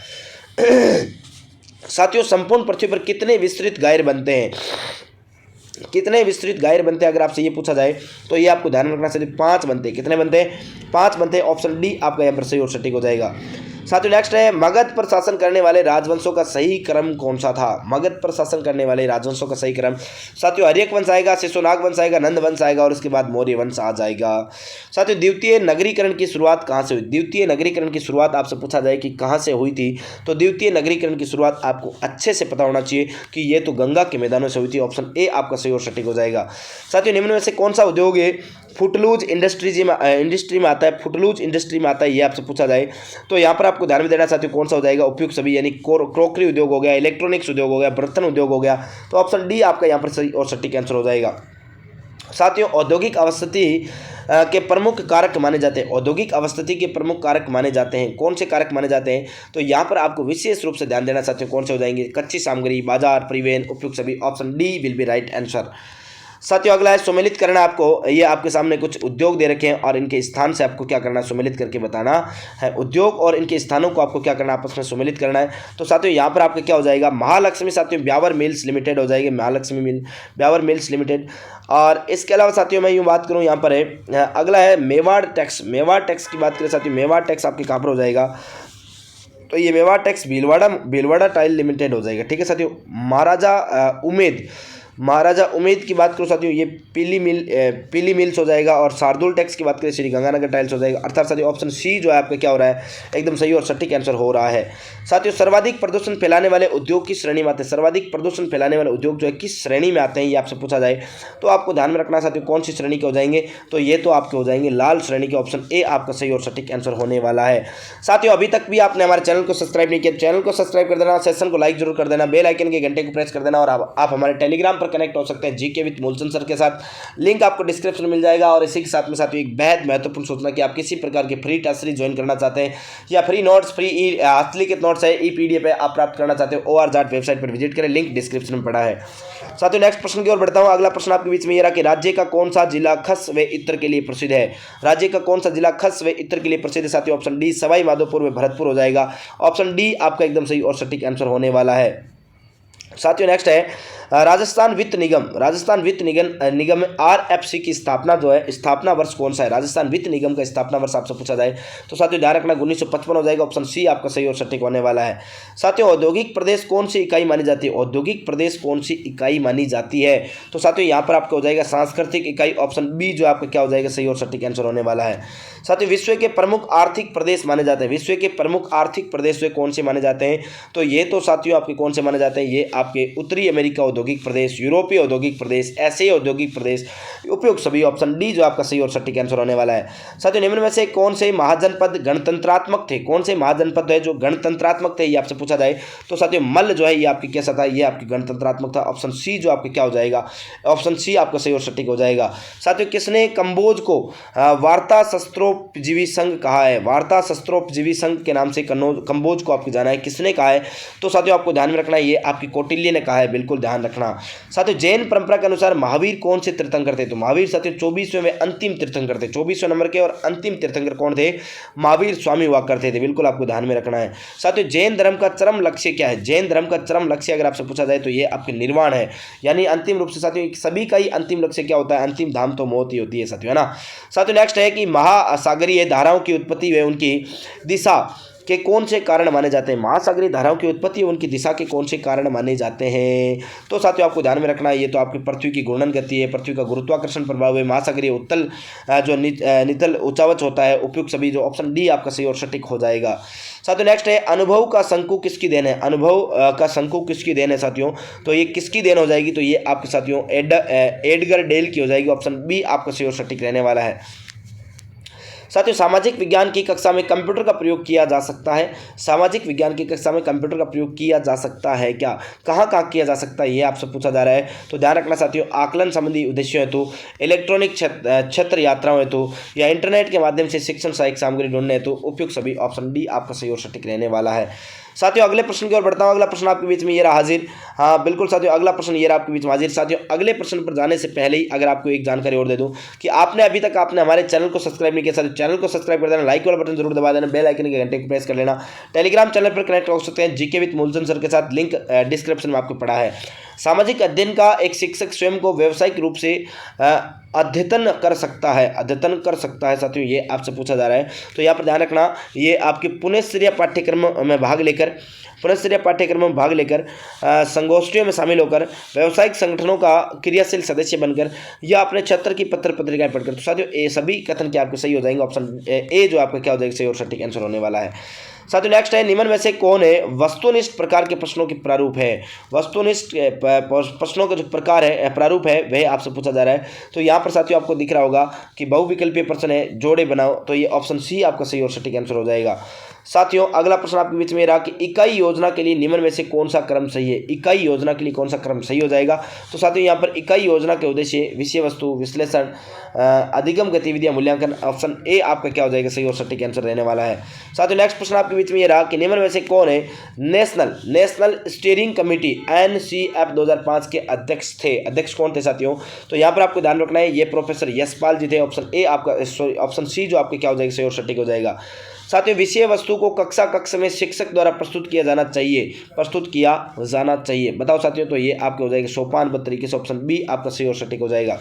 [SPEAKER 1] साथियों संपूर्ण पृथ्वी पर कितने विस्तृत गायर बनते हैं, कितने विस्तृत गायर बनते हैं, अगर आपसे ये पूछा जाए तो ये आपको ध्यान रखना चाहिए 5 बनते हैं, कितने बनते हैं, 5 बनते हैं, ऑप्शन डी आपका यहाँ पर सही और सटीक हो जाएगा। साथियों नेक्स्ट है मगध पर शासन करने वाले राजवंशों का सही क्रम कौन सा था, मगध पर शासन करने वाले राजवंशों का सही क्रम, साथियों हर्यक वंश आएगा, शिशुनाग वंश आएगा, नंद वंश आएगा और उसके बाद मौर्य वंश आ जाएगा। साथियों द्वितीय नगरीकरण की शुरुआत कहाँ से हुई, द्वितीय नगरीकरण की शुरुआत आपसे पूछा जाए कि कहाँ से हुई थी, तो द्वितीय नगरीकरण की शुरुआत आपको अच्छे से पता होना चाहिए कि ये तो गंगा के मैदानों से हुई थी, ऑप्शन ए आपका सही और सटीक हो जाएगा। साथियों निम्न में से कौन सा उद्योग है फुटलूज इंडस्ट्री में आता है, फुटलूज इंडस्ट्री में आता है, ये आपसे पूछा जाए तो यहाँ पर आपको ध्यान में देना साथियों कौन सा हो जाएगा, उपयुक्त सभी, यानी क्रोकरी उद्योग हो गया, इलेक्ट्रॉनिक्स उद्योग हो गया, बर्तन उद्योग हो गया, तो ऑप्शन डी आपका यहाँ पर सही और सटीक आंसर हो जाएगा। साथियों औद्योगिक अवस्थिति के प्रमुख कारक माने जाते हैं, औद्योगिक अवस्थिति के प्रमुख कारक माने जाते हैं, कौन से कारक माने जाते हैं, तो यहाँ पर आपको विशेष रूप से ध्यान देना साथियों कौन से हो जाएंगे, कच्ची सामग्री, बाजार, परिवहन, उपयुक्त सभी, option D will be right answer. साथियों अगला है सुमेलित करना, आपको ये आपके सामने कुछ उद्योग दे रखे हैं और इनके स्थान से आपको क्या करना है, सुमेलित करके बताना है, उद्योग और इनके स्थानों को आपको क्या करना है, आपस में सुमेलित करना है। तो साथियों यहाँ पर आपका क्या हो जाएगा, महालक्ष्मी साथियों ब्यावर मिल्स लिमिटेड हो जाएगी, महालक्ष्मी ब्यावर मिल्स लिमिटेड। और इसके अलावा साथियों मैं यूँ बात करूँ यहाँ पर है अगला है मेवाड़ टैक्स, मेवाड़ टैक्स की बात करें साथियों, मेवाड़ टैक्स आपके कहाँ पर हो जाएगा, तो ये Mewar tax Bhilwara tile limited हो जाएगा, ठीक है साथियों। महाराजा उमेद की बात करूँ साथियों ये पीली मिल्स हो जाएगा, और शार्दुल टैक्स की बात करें श्री गंगानगर टाइल्स हो जाएगा। अर्थात साथियों ऑप्शन सी जो है आपका क्या हो रहा है, एकदम सही और सटीक आंसर हो रहा है। साथियों सर्वाधिक प्रदूषण फैलाने वाले उद्योग किस श्रेणी में आते हैं, सर्वाधिक प्रदूषण फैलाने वाले उद्योग जो है किस श्रेणी में आते हैं, ये आपसे पूछा जाए तो आपको ध्यान में रखना साथियों कौन सी श्रेणी के हो जाएंगे, तो ये तो आपके हो जाएंगे लाल श्रेणी के। ऑप्शन ए आपका सही और सटीक आंसर होने वाला है। साथियों अभी तक भी आपने हमारे चैनल को सब्सक्राइब नहीं किया, चैनल को सब्सक्राइब कर देना, सेशन को लाइक जरूर कर देना, बेल आइकन के घंटे को प्रेस कर देना, और आप हमारे टेलीग्राम पर कनेक्ट हो सकते हैं जीके विद मूलचंद सर के साथ। लिंक आपको डिस्क्रिप्शन में मिल जाएगा। और इसी के साथ में साथियों एक बेहद महत्वपूर्ण सूचना कि आप किसी प्रकार के फ्री टेस्ट सीरीज ज्वाइन करना चाहते हैं या फ्री नोट्स, फ्री हस्तलिखित नोट्स है, ई पीडीएफ है, आप प्राप्त करना चाहते हो OR वेबसाइट पर विजिट करें, लिंक डिस्क्रिप्शन में पड़ा है। साथियों नेक्स्ट प्रश्न की ओर बढ़ता हूं। अगला प्रश्न आपके बीच में ये रहा कि राज्य का कौन सा जिला खस व इत्र के लिए प्रसिद्ध है, राज्य का कौन सा जिला खस व इत्र के लिए प्रसिद्ध है साथियों, ऑप्शन डी सवाई माधोपुर व भरतपुर हो जाएगा। ऑप्शन डी आपका एकदम सही और सटीक आंसर होने वाला है। साथियों नेक्स्ट है राजस्थान वित्त निगम, राजस्थान वित्त निगम में RFC की स्थापना जो है, स्थापना वर्ष कौन सा है, राजस्थान वित्त निगम का स्थापना वर्ष आपसे पूछा जाए तो साथियों ध्यान रखना 1955 हो जाएगा। ऑप्शन सी आपका सही और सटीक होने वाला है। साथियों औद्योगिक प्रदेश कौन सी इकाई मानी जाती है, औद्योगिक प्रदेश कौन सी इकाई मानी जाती है, तो साथियों यहाँ पर आपका हो जाएगा सांस्कृतिक इकाई। ऑप्शन बी जो आपका क्या हो जाएगा सही और सटीक आंसर होने वाला है। साथियों विश्व के प्रमुख आर्थिक प्रदेश माने जाते हैं, विश्व के प्रमुख आर्थिक प्रदेश कौन से माने जाते हैं, तो ये तो साथियों आपके कौन से माने जाते हैं, ये आपके उत्तरी अमेरिका औद्योगिक प्रदेश, यूरोपीय औद्योगिक प्रदेश, एशियाई औद्योगिक प्रदेश, उपयुक्त सभी। ऑप्शन डी जो आपका सही और सटीक आंसर होने वाला है। साथियों निम्न में से कौन से महाजनपद गणतंत्रात्मक थे, कौन से महाजनपद है जो गणतंत्रात्मक थे, ये आपसे पूछा जाए तो साथियों मल्ल जो है ये आपकी कैसा था, ये आपकी गणतंत्रात्मक था। ऑप्शन सी जो आपके क्या हो जाएगा, ऑप्शन सी आपका सही और सटीक हो जाएगा। साथियों किसने कंबोज को वार्ता शस्त्रोपजीवी संघ कहा है, वार्ता शस्त्रोपजीवी संघ के नाम से कंबोज को आपको जाना है, किसने कहा है, तो साथियों आपको ध्यान में रखना है ये आपकी कौटिल्य ने कहा है, बिल्कुल ध्यान रखना। साथियों जैन परंपरा के अनुसार महावीर कौन से तीर्थंकर थे, तो महावीर साथियों 24वें में अंतिम तीर्थंकर थे, 24वें नंबर के और अंतिम तीर्थंकर कौन थे, महावीर स्वामी हुआ करते थे, बिल्कुल आपको ध्यान में रखना है। साथियों जैन धर्म का चरम लक्ष्य क्या है, जैन धर्म का चरम लक्ष्य अगर आपसे पूछा जाए तो ये आपके निर्वाण है, यानी अंतिम रूप से साथियों सभी का ही अंतिम लक्ष्य क्या होता है, अंतिम धाम तो मौत ही होती है साथियों, है ना। साथियों नेक्स्ट है कि महासागरीय धाराओं की उत्पत्ति व उनकी दिशा के कौन से कारण माने जाते हैं, महासागरीय धाराओं की उत्पत्ति और उनकी दिशा के कौन से कारण माने जाते हैं, तो साथियों आपको ध्यान में रखना है ये तो आपकी पृथ्वी की घूर्णन गति है, पृथ्वी का गुरुत्वाकर्षण प्रभाव है, महासागरीय उत्तल जो नितल उच्चावच होता है, उपयुक्त सभी। जो ऑप्शन डी आपका सही और सटीक हो जाएगा। साथियों नेक्स्ट है अनुभव का शंकु किसकी देन है, अनुभव का शंकु किसकी देन है साथियों, तो ये किसकी देन हो जाएगी, तो ये आपके साथियों एडगर डेल की हो जाएगी। ऑप्शन बी आपका सही और सटीक रहने वाला है। साथियों सामाजिक विज्ञान की कक्षा में कंप्यूटर का प्रयोग किया जा सकता है, सामाजिक विज्ञान की कक्षा में कंप्यूटर का प्रयोग किया जा सकता है क्या, कहाँ कहाँ किया जा सकता है, ये आपसे पूछा जा रहा है। तो ध्यान रखना साथियों आकलन संबंधी उद्देश्यों हेतु, इलेक्ट्रॉनिक क्षेत्र यात्राओं हेतु, या इंटरनेट के माध्यम से शिक्षण सहायक सामग्री ढूंढने हेतु, उपयुक्त सभी। ऑप्शन डी आपका सही और सटीक रहने वाला है। साथियों अगले प्रश्न की ओर बढ़ता हूं। अगला प्रश्न आपके बीच में ये रहा हाजिर, हाँ बिल्कुल साथियों अगला प्रश्न ये रहा आपके बीच में हाजिर। साथियों अगले प्रश्न पर जाने से पहले ही अगर आपको एक जानकारी और दे दूं कि आपने अभी तक आपने हमारे चैनल को सब्सक्राइब नहीं किया, साथियों चैनल को सब्सक्राइब कर देना, लाइक वाला बटन जरूर दबा देना, बेल आइकन के घंटे को प्रेस कर लेना। टेलीग्राम चैनल पर कनेक्ट हो सकते हैं जीके विद मूलचंद सर के साथ, लिंक डिस्क्रिप्शन में आपको पड़ा है। सामाजिक अध्ययन का एक शिक्षक स्वयं को व्यावसायिक रूप से अद्यतन कर सकता है, अद्यतन कर सकता है साथियों, ये आपसे पूछा जा रहा है। तो यहाँ पर ध्यान रखना ये आपके पुनःस्तरीय पाठ्यक्रम में भाग लेकर, पुनःस्तरीय पाठ्यक्रमों में भाग लेकर, संगोष्ठियों में शामिल होकर, व्यावसायिक संगठनों का क्रियाशील सदस्य बनकर, या अपने क्षेत्र की पत्र पत्रिकाएं पढ़कर। तो साथियों ये सभी कथन के आपके सही हो जाएंगे। ऑप्शन ए जो आपका क्या हो जाएगा सही और सटीक आंसर होने वाला है। साथियों नेक्स्ट है निम्न में से कौन है वस्तुनिष्ठ प्रकार के प्रश्नों के प्रारूप है, वस्तुनिष्ठ प्रश्नों का जो प्रकार है प्रारूप है वह आपसे पूछा जा रहा है। तो यहाँ पर साथियों आपको दिख रहा होगा कि बहुविकल्पीय प्रश्न है, जोड़े बनाओ, तो ये ऑप्शन सी आपका सही और सटीक आंसर हो जाएगा। साथियों अगला प्रश्न आपके बीच में रहा कि इकाई योजना के लिए निम्न में से कौन सा क्रम सही है, इकाई योजना के लिए कौन सा क्रम सही हो जाएगा। तो साथियों यहाँ पर इकाई योजना के उद्देश्य विषय वस्तु विश्लेषण, अधिगम गतिविधियां, मूल्यांकन। ऑप्शन ए आपका क्या हो जाएगा सही और सटीक आंसर रहने वाला है। साथियों नेक्स्ट प्रश्न आपके बीच में ये रहा कि निम्न में से कौन है नेशनल स्टीयरिंग कमेटी NCF 2005 के अध्यक्ष थे, अध्यक्ष कौन थे साथियों। तो यहाँ पर आपको ध्यान रखना है ये प्रोफेसर यशपाल जी थे। ऑप्शन ए आपका ऑप्शन सी जो आपके क्या हो जाएगा सही और सटीक हो जाएगा। साथियों विषय वस्तु को कक्षा में शिक्षक द्वारा प्रस्तुत किया जाना चाहिए, प्रस्तुत किया जाना चाहिए, बताओ साथियों। तो ये आपके हो जाएगा सोपानबद्ध तरीके से। ऑप्शन बी आपका सही और सटीक हो जाएगा।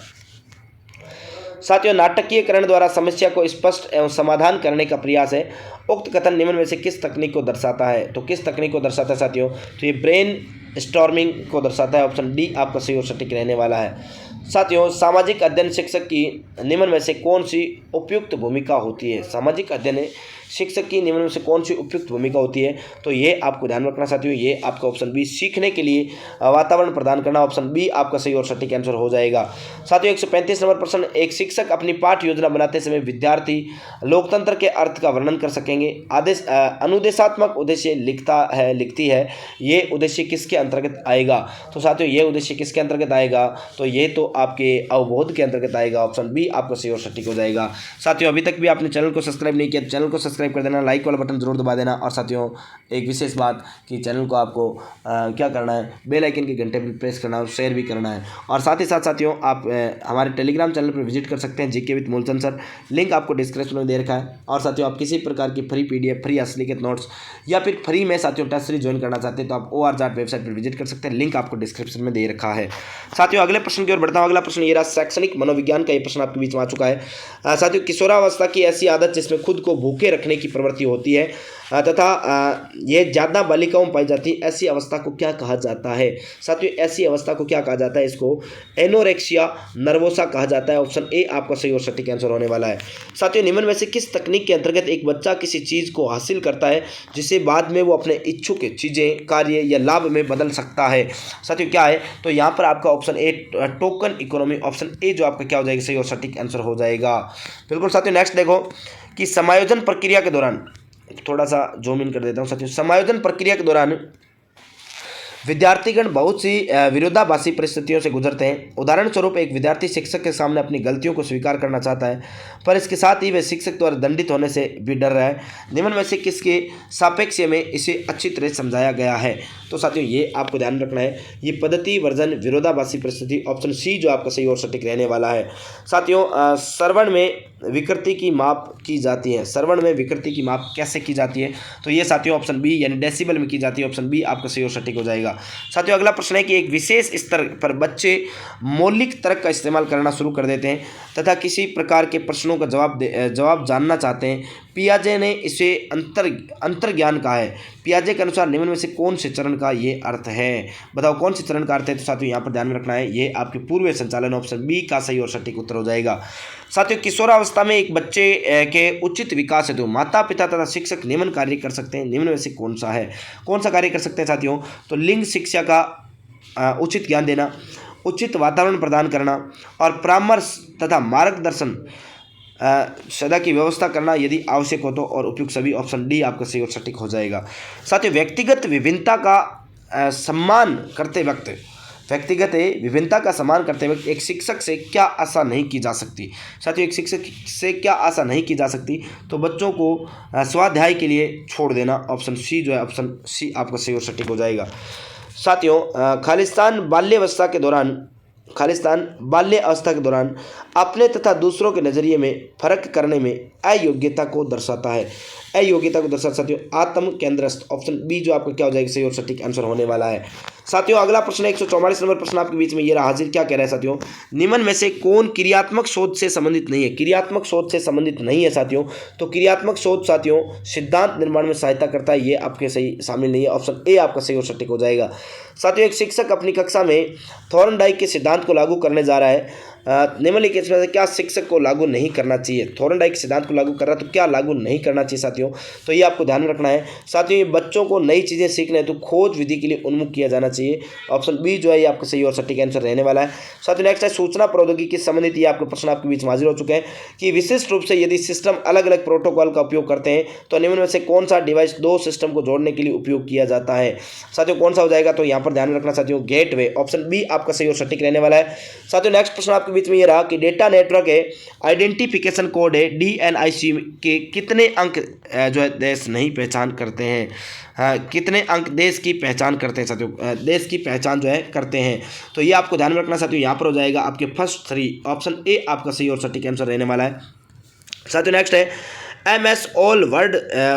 [SPEAKER 1] साथियों नाटकीयकरण द्वारा समस्या को स्पष्ट एवं समाधान करने का प्रयास है, उक्त कथन निम्न में से किस तकनीक को दर्शाता है। तो किस तकनीक को दर्शाता है साथियों, तो ये ब्रेन स्टॉर्मिंग को दर्शाता है। ऑप्शन डी आपका सही और सटीक रहने वाला है। साथियों, सामाजिक अध्ययन शिक्षक की निम्न में से कौन सी उपयुक्त भूमिका होती है? सामाजिक अध्ययन शिक्षक की निम्न में से कौन सी उपयुक्त भूमिका होती है? तो ये आपको ध्यान रखना साथियों, ये आपका ऑप्शन बी सीखने के लिए वातावरण प्रदान करना। ऑप्शन बी आपका सही और सटीक आंसर हो जाएगा। साथियों, 135 नंबर प्रश्न, एक शिक्षक अपनी पाठ्य योजना बनाते समय विद्यार्थी लोकतंत्र के अर्थ का वर्णन कर सकेंगे। अनुदेशात्मक उद्देश्य लिखती है, ये उद्देश्य किसके अंतर्गत आएगा? तो साथियों, ये उद्देश्य किसके अंतर्गत आएगा? तो ये तो आपके अवबोध के अंतर्गत आएगा। ऑप्शन बी आपका सही और सटीक हो जाएगा। साथियों, अभी तक भी आपने चैनल को सब्सक्राइब नहीं किया तो चैनल को सब्सक्राइब कर देना, लाइक वाला बटन जरूर दबा देना। और साथियों, एक विशेष बात कि चैनल को आपको क्या करना है, बेल आइकन के घंटे पर प्रेस करना और शेयर भी करना है। और साथ ही साथ साथियों, आप हमारे टेलीग्राम चैनल पर विजिट कर सकते हैं, GK with Moolchand sir, link आपको डिस्क्रिप्शन में दे रखा है। और साथियों, आप किसी प्रकार की फ्री PDF, फ्री असलियत नोट्स या फिर फ्री में साथियों टेस्ट सीरीज ज्वाइन करना चाहते हैं तो आप OR वेबसाइट पर विजिट कर सकते हैं, लिंक आपको डिस्क्रिप्शन में दे रखा है। साथियों, अगले प्रश्न की ओर बढ़ता हूं। अगला प्रश्न ये रहा, शैक्षणिक मनोविज्ञान का ये प्रश्न आपके बीच में आ चुका है। साथियों, किशोरावस्था की ऐसी आदत जिसमें खुद को भूखे रखने की प्रवृत्ति होती है तथा यह ज़्यादा बालिकाओं में पाई जाती है, ऐसी अवस्था को क्या कहा जाता है? साथियों, ऐसी अवस्था को क्या कहा जाता है? इसको एनोरेक्सिया नर्वोसा कहा जाता है। ऑप्शन ए आपका सही और सटीक आंसर होने वाला है। साथियों, निम्न में से किस तकनीक के अंतर्गत एक बच्चा किसी चीज़ को हासिल करता है जिसे बाद में वो अपने इच्छुक चीज़ें, कार्य या लाभ में बदल सकता है? साथियों, क्या है? तो यहाँ पर आपका option A token economy, option A जो आपका क्या हो जाएगा, सही और सटीक आंसर हो जाएगा। बिल्कुल साथियों, नेक्स्ट देखो कि समायोजन प्रक्रिया के दौरान, थोड़ा सा जूम इन कर देता हूं साथियों। समायोजन प्रक्रिया के दौरान विद्यार्थीगण बहुत सी विरोधाभासी परिस्थितियों से गुजरते हैं। उदाहरण स्वरूप, एक विद्यार्थी शिक्षक के सामने अपनी गलतियों को स्वीकार करना चाहता है, पर इसके साथ ही वह शिक्षक द्वारा दंडित होने से भी डर रहा है। निम्न में से किसके सापेक्ष में इसे अच्छी तरह समझाया गया है? तो साथियों, ये आपको ध्यान रखना है, ये पद्धति, वर्जन, विरोधाभासी परिस्थिति, ऑप्शन सी जो आपका सही और सटीक रहने वाला है। साथियों, श्रवण में विकृति की माप की जाती है। श्रवण में विकृति की माप कैसे की जाती है? तो ये साथियों ऑप्शन बी यानी डेसिबल में की जाती है। ऑप्शन बी आपका सही और सटीक हो जाएगा। साथियों, अगला प्रश्न है कि एक विशेष स्तर पर बच्चे मौलिक तर्क का इस्तेमाल करना शुरू कर देते हैं तथा किसी प्रकार के प्रश्नों का जवाब जानना चाहते हैं। पियाजे ने इसे अंतर्ज्ञान कहा है। पियाजे के अनुसार निम्न में से कौन से चरण का ये अर्थ है? बताओ कौन से चरण का अर्थ है? तो साथियों, यहाँ पर ध्यान में रखना है, ये आपके पूर्व संचालन, ऑप्शन बी का सही और सटीक उत्तर हो जाएगा। साथियों, किशोरावस्था में एक बच्चे के उचित विकास हेतु माता पिता तथा शिक्षक निम्न कार्य कर सकते हैं। निम्न में से कौन सा है? कौन सा कार्य कर सकते हैं साथियों? तो लिंग शिक्षा का उचित ज्ञान देना, उचित वातावरण प्रदान करना और परामर्श तथा मार्गदर्शन सदा की व्यवस्था करना यदि आवश्यक हो तो, और उपयुक्त सभी। ऑप्शन डी आपका सही और सटीक हो जाएगा। साथियों, व्यक्तिगत विभिन्नता का सम्मान करते वक्त एक शिक्षक से क्या आशा नहीं की जा सकती? साथियों, एक शिक्षक से क्या आशा नहीं की जा सकती? तो बच्चों को स्वाध्याय के लिए छोड़ देना। ऑप्शन सी जो है, ऑप्शन सी आपका सही और सटीक हो जाएगा। साथियों, खालिस्तान बाल्य अवस्था के दौरान अपने तथा दूसरों के नज़रिए में फर्क करने में अयोग्यता को दर्शाता है। साथियों, आत्म केंद्रस्थ, ऑप्शन बी जो आपका क्या हो जाएगा, सही और सटीक आंसर होने वाला है। साथियों, अगला प्रश्न 144 नंबर प्रश्न आपके बीच में ये रहा हाजिर। क्या कह रहा है साथियों? निम्न में से कौन क्रियात्मक शोध से संबंधित नहीं है? क्रियात्मक शोध से संबंधित नहीं है साथियों। तो क्रियात्मक शोध साथियों सिद्धांत निर्माण में सहायता करता है, ये आपके सही शामिल नहीं है। ऑप्शन ए आपका सही और सटीक हो जाएगा। साथियों, एक शिक्षक अपनी कक्षा में थॉर्नडाइक के सिद्धांत को लागू करने जा रहा है। निम्नलिखित में से क्या शिक्षक को लागू नहीं करना चाहिए? थॉर्नडाइक सिद्धांत को लागू कर रहा है तो क्या लागू नहीं करना चाहिए साथियों? तो ये आपको ध्यान रखना है। साथियों, ये बच्चों को नई चीज़ें सीखने हेतु खोज विधि के लिए उन्मुख किया जाना चाहिए। ऑप्शन बी जो है ये आपका सही और सटीक आंसर रहने वाला है। साथियों, नेक्स्ट है सूचना प्रौद्योगिकी से संबंधित ये आपके प्रश्न आपके बीच में हाजिर हो चुके हैं कि विशिष्ट रूप से यदि सिस्टम अलग अलग प्रोटोकॉल का उपयोग करते हैं तो निम्न में से कौन सा डिवाइस दो सिस्टम को जोड़ने के लिए उपयोग किया जाता है? साथियों, कौन सा हो जाएगा? तो यहाँ पर ध्यान रखना साथियों, गेटवे, ऑप्शन बी आपका सही और सटीक रहने वाला है। साथियों, नेक्स्ट प्रश्न आपके बीच में ये रहा कि डेटा नेटवर्क है, आइडेंटिफिकेशन कोड है, DNIC के कितने अंक जो है देश नहीं पहचान करते हैं? कितने अंक देश की पहचान करते हैं साथियों? देश की पहचान जो है करते हैं। तो ये आपको ध्यान में रखना साथियों, यहाँ पर हो जाएगा आपके फर्स्ट 3, ऑप्शन ए आपका सही और सटीक आंसर रहने वाला है। साथियों, नेक्स्ट है MS ऑल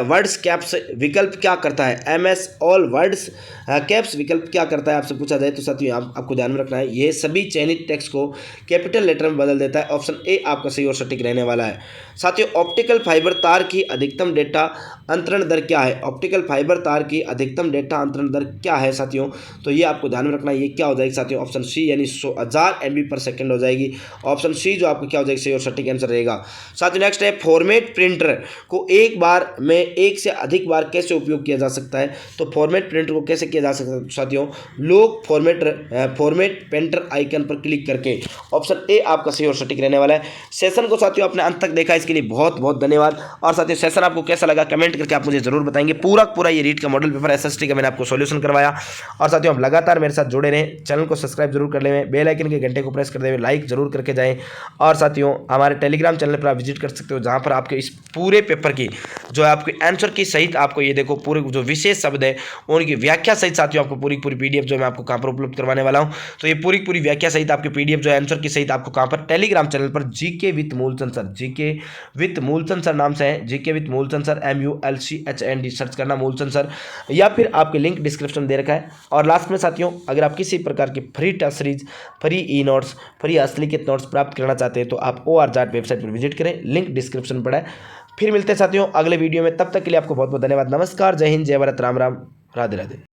[SPEAKER 1] वर्ड्स कैप्स विकल्प क्या करता है? MS ऑल वर्ड्स कैप्स विकल्प क्या करता है आपसे पूछा जाए तो साथियों आपको ध्यान में रखना है, ये सभी चयनित टेक्स्ट को कैपिटल लेटर में बदल देता है। ऑप्शन ए आपका सही और सटीक रहने वाला है। साथियों ऑप्टिकल फाइबर तार की अधिकतम डेटा अंतरण दर क्या है? ऑप्टिकल फाइबर तार की अधिकतम डेटा अंतरण दर क्या है साथियों? तो ये आपको ध्यान में रखना है, ये क्या हो जाएगी साथियों? ऑप्शन सी यानी 1000 MB/सेकंड हो जाएगी। ऑप्शन सी जो आपका क्या हो जाएगी सही और सटीक आंसर रहेगा। साथियों नेक्स्ट है, फॉर्मेट प्रिंटर को एक बार में एक से अधिक बार कैसे उपयोग किया जा सकता है? तो फॉर्मेट प्रिंटर को कैसे किया जा सकता है साथियों? लोग फॉर्मेट पेंटर आइकन पर क्लिक करके। ऑप्शन ए आपका सही और सटीक रहने वाला है। सेशन को साथियों आपने अंत तक देखा, इसके लिए बहुत बहुत धन्यवाद। और साथियों सेशन आपको कैसा लगा कमेंट करके आप मुझे जरूर बताएंगे। पूरा ये रीट का मॉडल पेपर SST का मैंने आपको सॉल्यूशन करवाया। और साथियों आप लगातार मेरे साथ जुड़े रहें, चैनल को सब्सक्राइब जरूर कर लें, बेल आइकन के घंटे को प्रेस कर दें, लाइक जरूर करके जाएं। और साथियों हमारे टेलीग्राम चैनल पर आप विजिट कर सकते हो, जहां पर आपके इस पूरे पेपर की जो है आपके आंसर की सहित आपको ये देखो पूरे जो विशेष शब्द है उनकी व्याख्या सहित साथियों आपको पूरी PDF जो मैं आपको कहां पर उपलब्ध करवाने वाला हूं। तो ये पूरी व्याख्या सहित आपकी PDF जो है आंसर की सहित आपको कहां पर? टेलीग्राम चैनल पर GK with Moolchand sir, GK with Moolchand sir नाम से है, GK with Moolchand sir MULCHND search करना मूलचंद सर, या फिर आपके लिंक डिस्क्रिप्शन दे रखा है। और लास्ट में साथियों अगर आप किसी प्रकार की free test series, free e notes, free हस्तलिखित नोट्स प्राप्त करना चाहते हैं तो आप ORJAT वेबसाइट पर विजिट करें, लिंक डिस्क्रिप्शन पर है। फिर मिलते हैं साथियों अगले वीडियो में, तब तक के लिए आपको बहुत बहुत धन्यवाद। नमस्कार, जय हिंद, जय भारत, राम राम, राधे राधे।